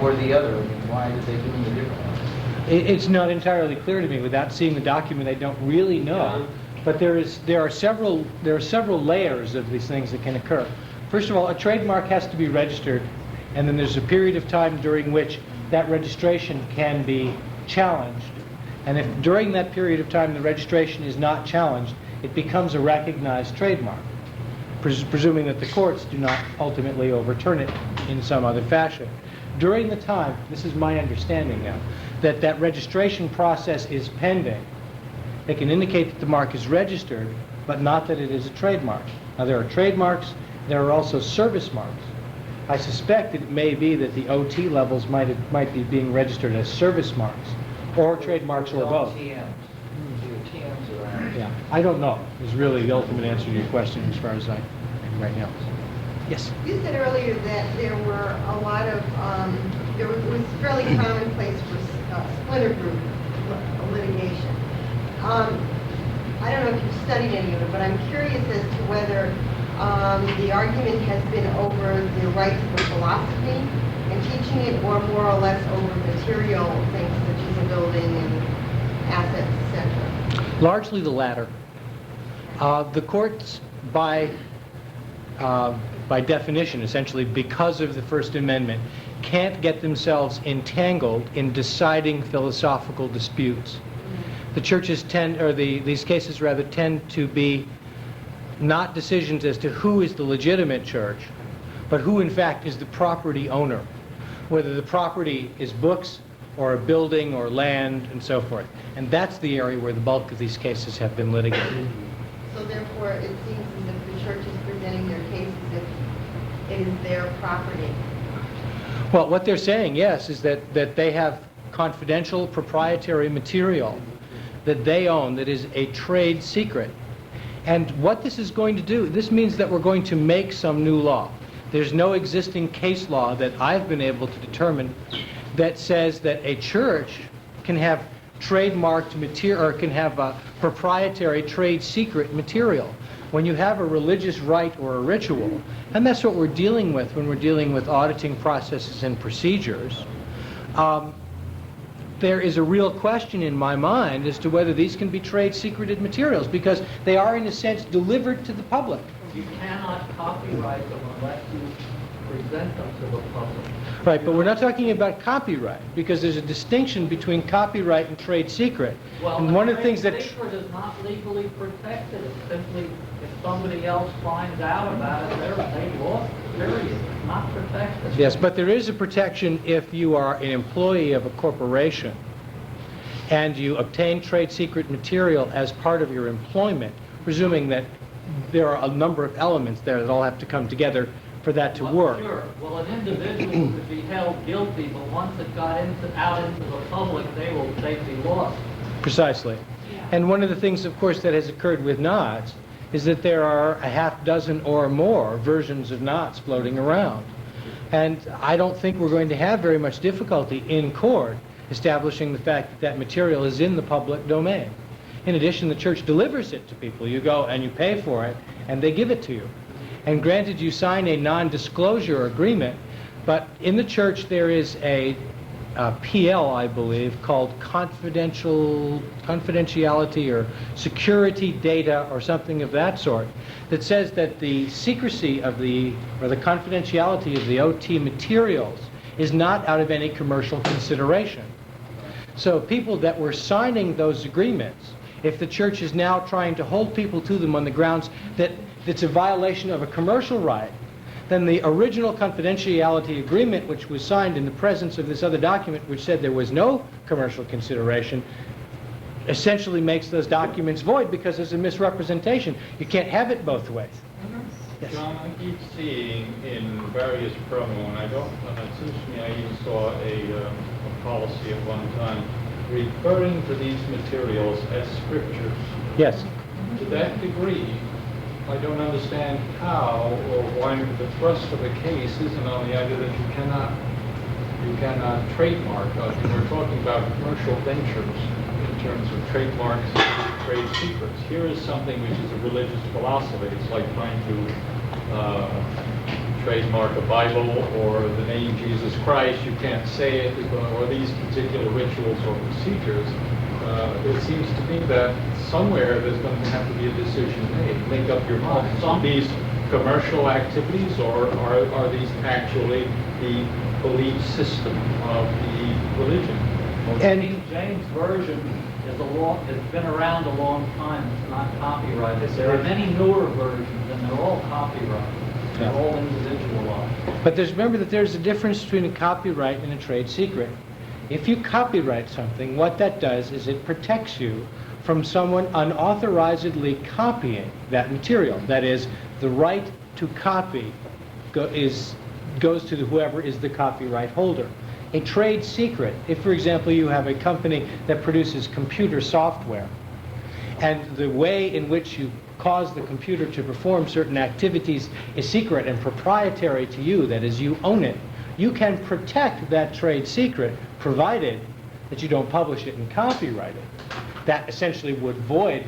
or the other? Why did they do them differently? It's not entirely clear to me. Without seeing the document, I don't really know. But there are several layers of these things that can occur. First of all, a trademark has to be registered, and then there's a period of time during which that registration can be challenged. And if during that period of time the registration is not challenged, it becomes a recognized trademark, presuming that the courts do not ultimately overturn it in some other fashion. During the time, this is my understanding now, that registration process is pending, they can indicate that the mark is registered, but not that it is a trademark. Now, there are trademarks, there are also service marks. I suspect that it may be that the OT levels might be being registered as service marks, or trademarks, or both. TMs. TMs around. Yeah, I don't know, is really the ultimate answer to your question as far as I right now. Yes? You said earlier that there were a lot of, it was fairly commonplace for splinter group litigation. I don't know if you've studied any of it, but I'm curious as to whether the argument has been over the rights of the philosophy and teaching it, or more or less over material things such as a building and assets, etc. Largely the latter. The courts, by definition, essentially because of the First Amendment, can't get themselves entangled in deciding philosophical disputes. The churches these cases rather tend to be not decisions as to who is the legitimate church, but who in fact is the property owner, whether the property is books or a building or land and so forth. And that's the area where the bulk of these cases have been litigated. So therefore, it seems as if the church is presenting their case as if it is their property. Well, what they're saying, yes, is that they have confidential proprietary material that they own that is a trade secret. And what this is going to do, this means that we're going to make some new law. There's no existing case law that I've been able to determine that says that a church can have trademarked material or can have a proprietary trade secret material. When you have a religious rite or a ritual, and that's what we're dealing with when we're dealing with auditing processes and procedures, there is a real question in my mind as to whether these can be trade secreted materials, because they are in a sense delivered to the public. You cannot copyright them unless you present them to the public. Right, but we're not talking about copyright, because there's a distinction between copyright and trade secret. Well, and one of the things that secret is not legally protected. It's simply if somebody else finds out about it, they lost. Period. It's not protected. Yes, but there is a protection if you are an employee of a corporation and you obtain trade secret material as part of your employment, presuming that there are a number of elements there that all have to come together for that to work. Sure. Well, an individual could be held guilty, but once it got out into the public, they'd be lost. Precisely. And one of the things, of course, that has occurred with knots is that there are a half dozen or more versions of knots floating around. And I don't think we're going to have very much difficulty in court establishing the fact that that material is in the public domain. In addition, the church delivers it to people. You go and you pay for it, and they give it to you. And granted, you sign a non-disclosure agreement, but in the church there is a PL, I believe, called confidentiality or security data or something of that sort, that says that the secrecy of the confidentiality of the OT materials is not out of any commercial consideration. So people that were signing those agreements, if the church is now trying to hold people to them on the grounds that it's a violation of a commercial right, then the original confidentiality agreement, which was signed in the presence of this other document, which said there was no commercial consideration, essentially makes those documents void because there's a misrepresentation. You can't have it both ways. Yes. John, I keep seeing in various promo, and it seems to me I even saw a policy at one time referring to these materials as scriptures. Yes. To that degree, I don't understand how or why the thrust of the case isn't on the idea that you cannot trademark. I mean, we're talking about commercial ventures in terms of trademarks and trade secrets. Here is something which is a religious philosophy. It's like trying to trademark a Bible or the name Jesus Christ. You can't say it, or these particular rituals or procedures. It seems to me that somewhere there's going to have to be a decision made. Make up your mind. Some of these commercial activities, or are these actually the belief system of the religion? Well, the King James Version has been around a long time. It's not copyrighted. There are many newer versions, and they're all copyrighted. They're all individualized. But remember that there's a difference between a copyright and a trade secret. If you copyright something, what that does is it protects you from someone unauthorizedly copying that material. That is, the right to copy goes to whoever is the copyright holder. A trade secret, if, for example, you have a company that produces computer software, and the way in which you cause the computer to perform certain activities is secret and proprietary to you, that is, you own it, you can protect that trade secret, provided that you don't publish it and copyright it. That essentially would void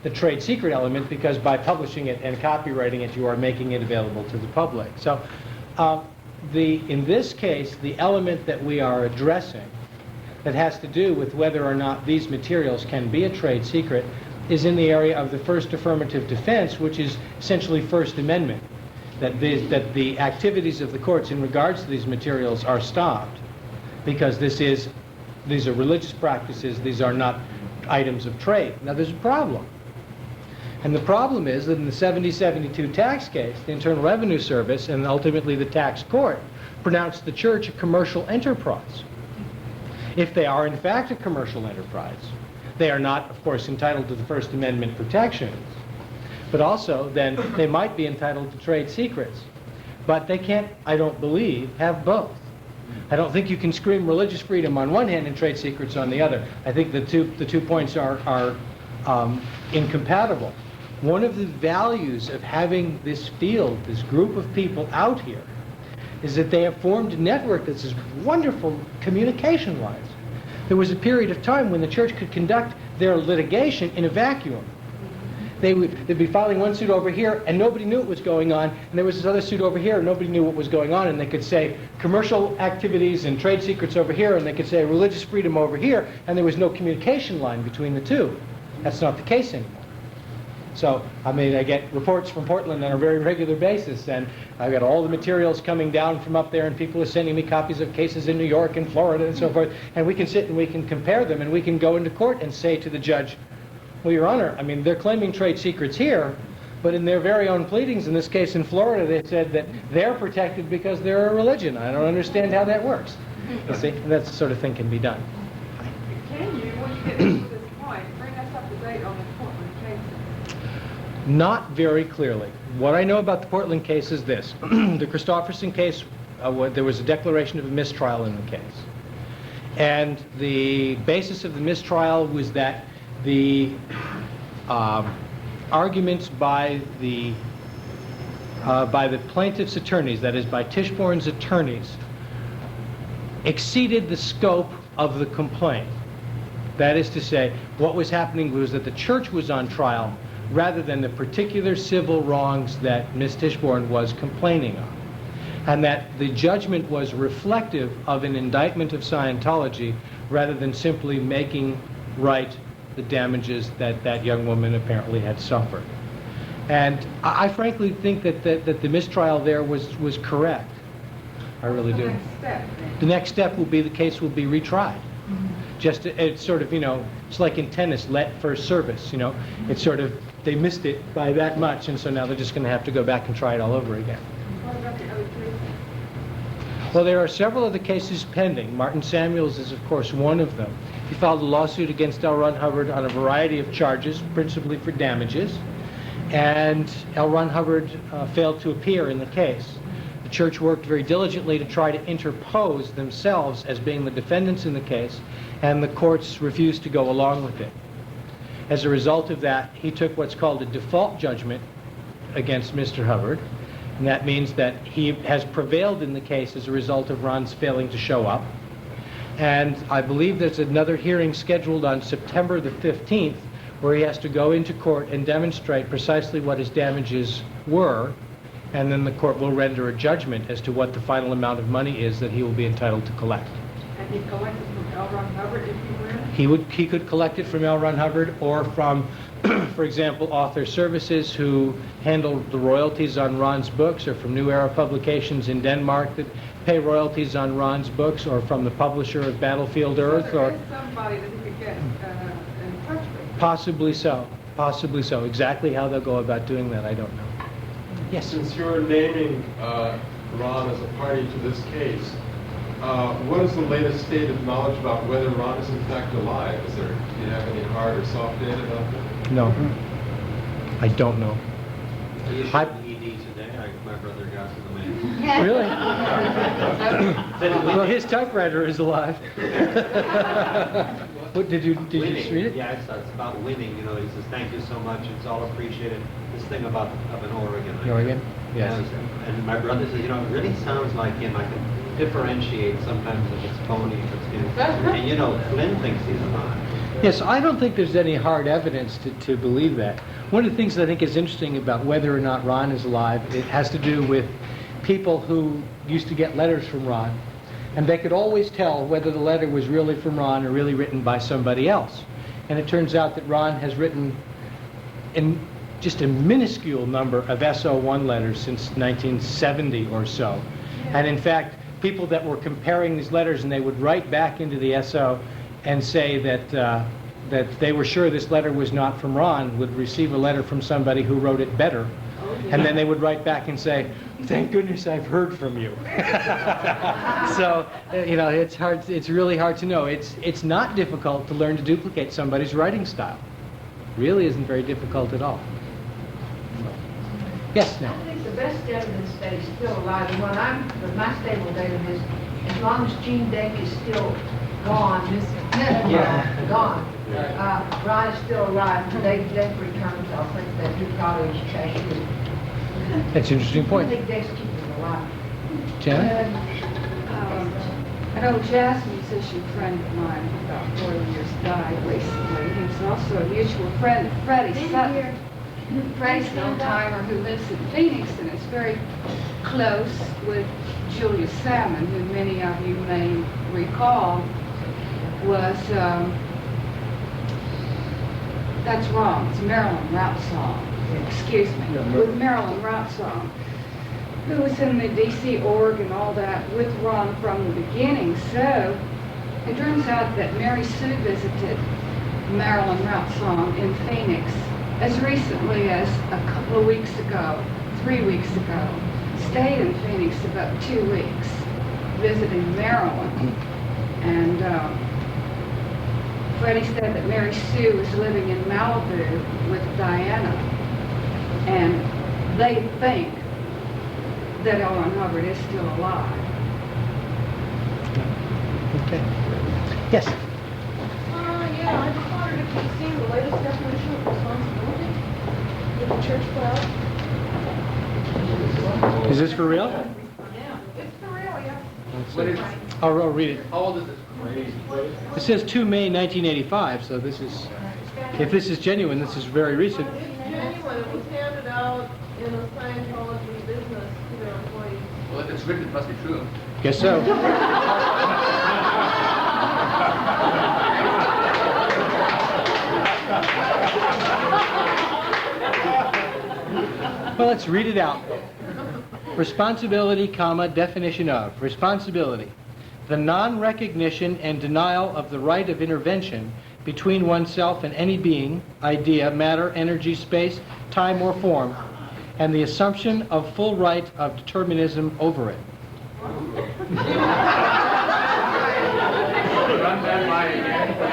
the trade secret element, because by publishing it and copywriting it, you are making it available to the public. So in this case, the element that we are addressing that has to do with whether or not these materials can be a trade secret is in the area of the first affirmative defense, which is essentially First Amendment. That the activities of the courts in regards to these materials are stopped, because these are religious practices, these are not items of trade. Now there's a problem. And the problem is that in the 7072 tax case, the Internal Revenue Service and ultimately the tax court pronounced the church a commercial enterprise. If they are in fact a commercial enterprise, they are not, of course, entitled to the First Amendment protections, but also then they might be entitled to trade secrets. But they can't, I don't believe, have both. I don't think you can scream religious freedom on one hand and trade secrets on the other. I think the two points are incompatible. One of the values of having this field, this group of people out here, is that they have formed a network that's this wonderful communication-wise. There was a period of time when the church could conduct their litigation in a vacuum. They'd be filing one suit over here, and nobody knew what was going on, and there was this other suit over here, and nobody knew what was going on, and they could say commercial activities and trade secrets over here, and they could say religious freedom over here, and there was no communication line between the two. That's not the case anymore. So, I mean, I get reports from Portland on a very regular basis, and I've got all the materials coming down from up there, and people are sending me copies of cases in New York and Florida and so forth, and we can sit and we can compare them, and we can go into court and say to the judge, well, Your Honor, I mean, they're claiming trade secrets here, but in their very own pleadings, in this case in Florida, they said that they're protected because they're a religion. I don't understand how that works. You see, and that sort of thing can be done. Can you, when get to this point, bring us up to date on the Portland cases. Not very clearly. What I know about the Portland case is this. The Christofferson case, there was a declaration of a mistrial in the case. And the basis of the mistrial was that the arguments by the plaintiff's attorneys, that is by Tichborne's attorneys, exceeded the scope of the complaint. That is to say, what was happening was that the church was on trial rather than the particular civil wrongs that Ms. Tichborne was complaining of. And that the judgment was reflective of an indictment of Scientology rather than simply making right the damages that that young woman apparently had suffered. And I frankly think that the mistrial there was correct. I really do. The next step will be the case will be retried. Just it's sort of, you know, it's like in tennis, let first service, you know. It's sort of, they missed it by that much, and so now they're just going to have to go back and try it all over again. What about the other cases? Well, there are several other cases pending. Martin Samuels is, of course, one of them. He filed a lawsuit against L. Ron Hubbard on a variety of charges, principally for damages, and L. Ron Hubbard failed to appear in the case. The church worked very diligently to try to interpose themselves as being the defendants in the case, and the courts refused to go along with it. As a result of that, he took what's called a default judgment against Mr. Hubbard, and that means that he has prevailed in the case as a result of Ron's failing to show up. And I believe there's another hearing scheduled on September the 15th where he has to go into court and demonstrate precisely what his damages were, and then the court will render a judgment as to what the final amount of money is that he will be entitled to collect. And he collected from L. Ron Hubbard if he wins? He could collect it from L. Ron Hubbard or from, for example, Author Services, who handle the royalties on Ron's books, or from New Era Publications in Denmark that pay royalties on Ron's books, or from the publisher of Battlefield Earth. So or there is somebody that he could get in touch with? Possibly so. Possibly so. Exactly how they'll go about doing that, I don't know. Yes? Since you're naming Ron as a party to this case, what is the latest state of knowledge about whether Ron is in fact alive? Do you have any hard or soft data about that? No. I don't know. I issued an ED today. My brother got to the mail. Really? Well, his typewriter is alive. What, did you just read it? Yeah, it's about winning. You know, he says, "Thank you so much. It's all appreciated." This thing about up in Oregon. Oregon? Yes. And my brother says, you know, it really sounds like him. I can differentiate sometimes if it's phony, if it's him. And you know, Flynn thinks he's alive. Yes, I don't think there's any hard evidence to believe that. One of the things that I think is interesting about whether or not Ron is alive, it has to do with people who used to get letters from Ron, and they could always tell whether the letter was really from Ron or really written by somebody else. And it turns out that Ron has written in just a minuscule number of SO1 letters since 1970 or so. And in fact, people that were comparing these letters, and they would write back into the SO and say that that they were sure this letter was not from Ron, would receive a letter from somebody who wrote it better. And then they would write back and say, "Thank goodness I've heard from you." So, you know, it's hard. It's really hard to know. It's not difficult to learn to duplicate somebody's writing style. Really isn't very difficult at all. Yes, now. I think the best evidence that he's still alive, and my stable data is, as long as Gene Deck is still gone, gone. Ron is still alive. Dave Deck returns. I think that he probably is cashier. That's an interesting point. I think Deck's keeping him alive. Janet? I know Jasmine says she's a friend of mine, about 4 years, died recently. He was also a mutual friend of Freddie Sutton. Freddie's an old-timer who lives in Phoenix and is very close with Julia Salmon, who many of you may recall was, that's wrong, it's Marilyn Routsong, excuse me, with Marilyn Routsong, who was in the D.C. org and all that with Ron from the beginning. So it turns out that Mary Sue visited Marilyn Routsong in Phoenix as recently as a couple of weeks ago, 3 weeks ago. Stayed in Phoenix about 2 weeks, visiting Marilyn. And Freddie said that Mary Sue was living in Malibu with Diana, and they think that L. Ron Hubbard is still alive. Okay. Yes? Yeah, I just wondered if you've seen the latest definition of responsibility that the church put out. Is this for real? Yeah, it's for real, yeah. What is, I'll read it. How old is this? It says 2 May 1985, so this is, if this is genuine, this is very recent. It's genuine. It was handed out in a Scientology business to their employees. Well, if it's written, it must be true. Guess so. Well, let's read it out. Responsibility, comma, definition of. Responsibility. The non-recognition and denial of the right of intervention between oneself and any being, idea, matter, energy, space, time, or form, and the assumption of full right of determinism over it.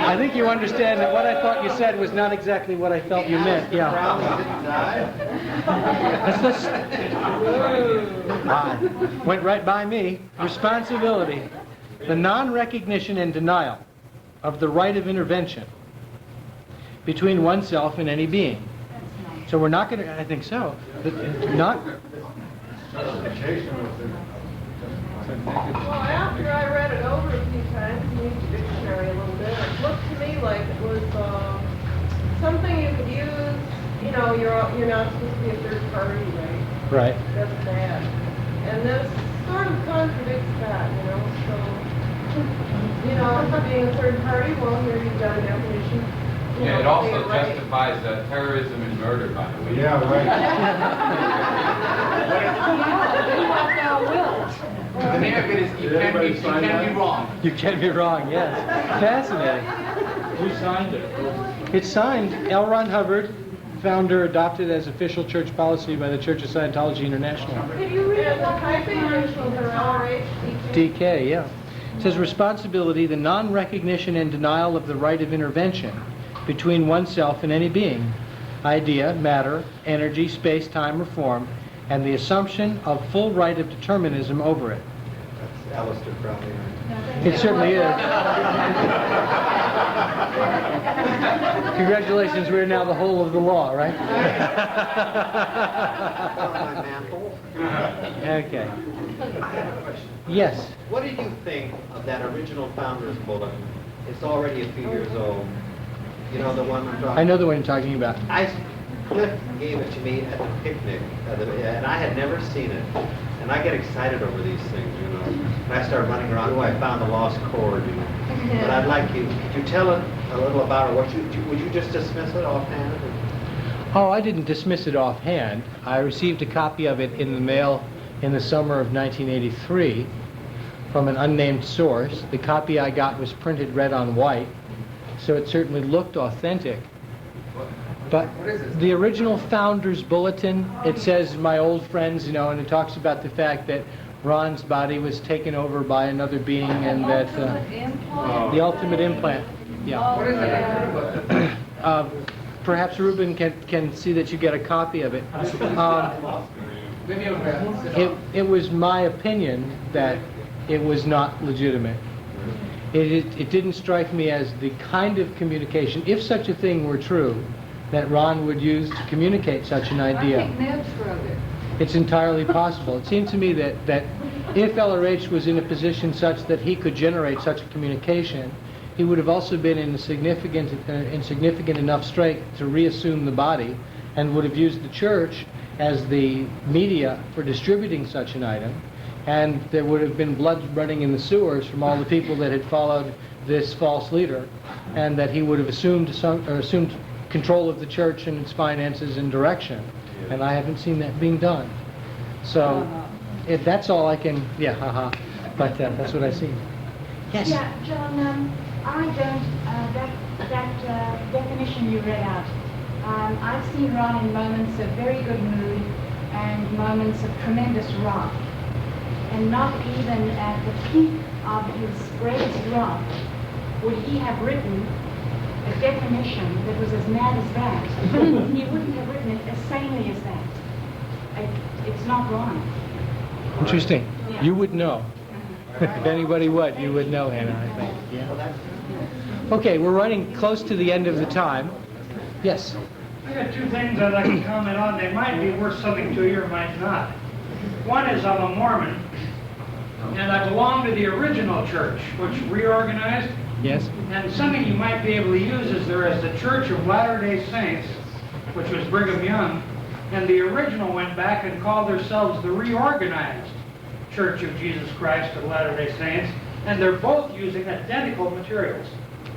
I think you understand that what I thought you said was not exactly what I felt you meant. Yeah. Went right by me. Responsibility. The non-recognition and denial of the right of intervention between oneself and any being. So we're not going to, I think so, not... Well, after I read it over a few times and used the dictionary a little bit, it looked to me like it was something you could use. You know, you're not supposed to be a third party, right? Right. That's bad. And this sort of contradicts that, you know. So, you know, being a third party, well, here you've got a definition. Yeah, it also justifies terrorism and murder, by the way. Yeah, right. The name of it is You Can Be Wrong. You can be wrong, yes. Fascinating. Who signed it? It's signed L. Ron Hubbard, founder, adopted as official church policy by the Church of Scientology International. Can you read the typing initials are RH, DK, yeah. It says responsibility, the non-recognition and denial of the right of intervention between oneself and any being, idea, matter, energy, space, time, or form, and the assumption of full right of determinism over it. That's Alistair Crowley, right? It certainly is. Congratulations, we're now the whole of the law, right? My mantle. Okay. I have a question. Yes. What did you think of that original Founders Bulletin? It's already a few years old. You know the one I'm talking about? I know the one you're talking about. Cliff gave it to me at the picnic, and I had never seen it. And I get excited over these things, you know. And I start running around, oh, I found the lost cord, you know. But I'd like you, could you tell it a little about it? Would you just dismiss it offhand? Oh, I didn't dismiss it offhand. I received a copy of it in the mail in the summer of 1983 from an unnamed source. The copy I got was printed red on white, so it certainly looked authentic. But the original Founders Bulletin, it says, my old friends, you know, and it talks about the fact that Ron's body was taken over by another being and that... the ultimate implant. Yeah. What is it? Perhaps Ruben can see that you get a copy of it. It was my opinion that it was not legitimate. It didn't strike me as the kind of communication, if such a thing were true, that Ron would use to communicate such an idea. I think Ned's wrote it. It's entirely possible. It seemed to me that if LRH was in a position such that he could generate such a communication, he would have also been in significant enough strength to reassume the body and would have used the church as the media for distributing such an item, and there would have been blood running in the sewers from all the people that had followed this false leader, and that he would have assumed control of the church and its finances and direction. And I haven't seen that being done. So if that's all I can, but that's what I see. Yes? Yeah, John, I don't, that definition you read out, I've seen Ron in moments of very good mood and moments of tremendous wrath. And not even at the peak of his greatest wrath would he have written a definition that was as mad as that, he wouldn't have written it as sanely as that. It's not wrong. Interesting. Yeah. You would know. If anybody would, you would know, Hannah, I think. Yeah. Okay, we're running close to the end of the time. Yes. I got two things I'd like to comment on. They might be worth something to you or might not. One is I'm a Mormon, and I belong to the original church, which reorganized. Yes. And something you might be able to use is there is the Church of Latter-day Saints, which was Brigham Young, and the original went back and called themselves the Reorganized Church of Jesus Christ of Latter-day Saints, and they're both using identical materials.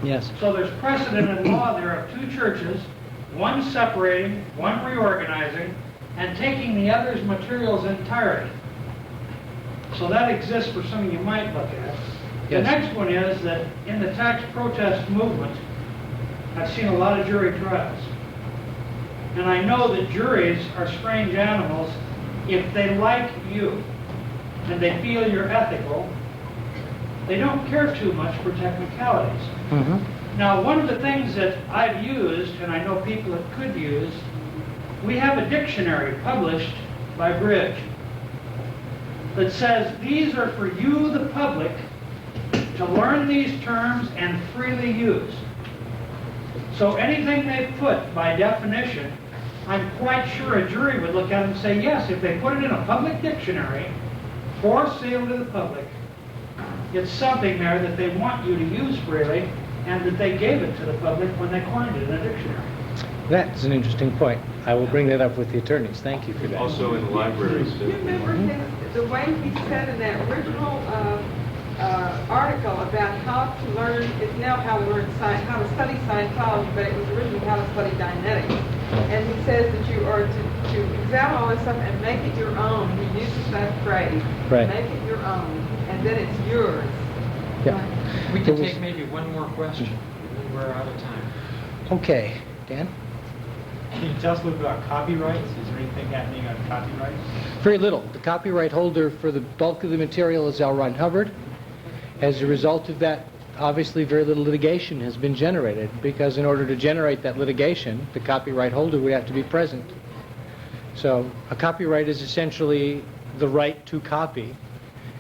Yes. So there's precedent in law there of two churches, one separating, one reorganizing, and taking the other's materials entirely. So that exists for something you might look at. The Yes. next one is that in the tax protest movement, I've seen a lot of jury trials. And I know that juries are strange animals. If they like you and they feel you're ethical, they don't care too much for technicalities. Now, one of the things that I've used, and I know people that could use, we have a dictionary published by Bridge that says these are for you, the public, to learn these terms and freely use. So anything they put by definition, I'm quite sure a jury would look at it and say, yes, if they put it in a public dictionary for sale to the public, it's something there that they want you to use freely, and that they gave it to the public when they coined it in a dictionary. That's an interesting point. I will bring that up with the attorneys. Thank you for that. Also in the libraries. Do you remember the way he said in that original article about how to learn, it's now how to learn how to study Scientology, but it was originally how to study Dianetics. And he says that you are to examine all this stuff and make it your own. He uses that phrase, Right. make it your own, and then it's yours. Yeah. We can take maybe one more question. We're out of time. Okay. Dan? Can you tell us a little bit about copyrights? Is there anything happening on copyrights? Very little. The copyright holder for the bulk of the material is L. Ron Hubbard. As a result of that, obviously very little litigation has been generated, because in order to generate that litigation, the copyright holder would have to be present. So a copyright is essentially the right to copy.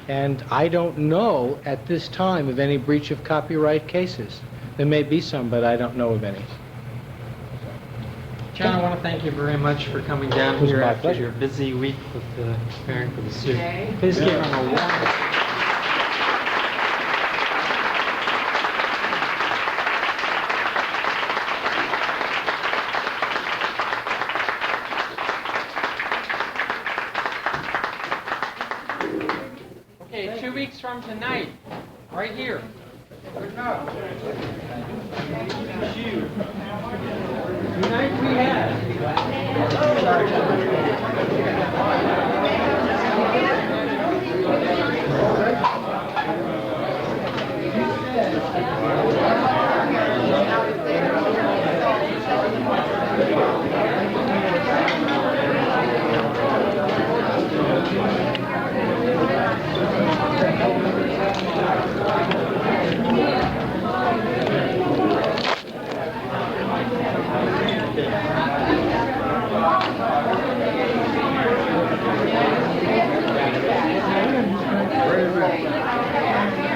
And I don't know at this time of any breach of copyright cases. There may be some, but I don't know of any. John, I want to thank you very much for coming down It was here my after pleasure. your busy week with preparing for the suit. Okay. Please give him a warm... Okay, 2 weeks from tonight, right here. Tonight we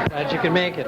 Glad you could make it.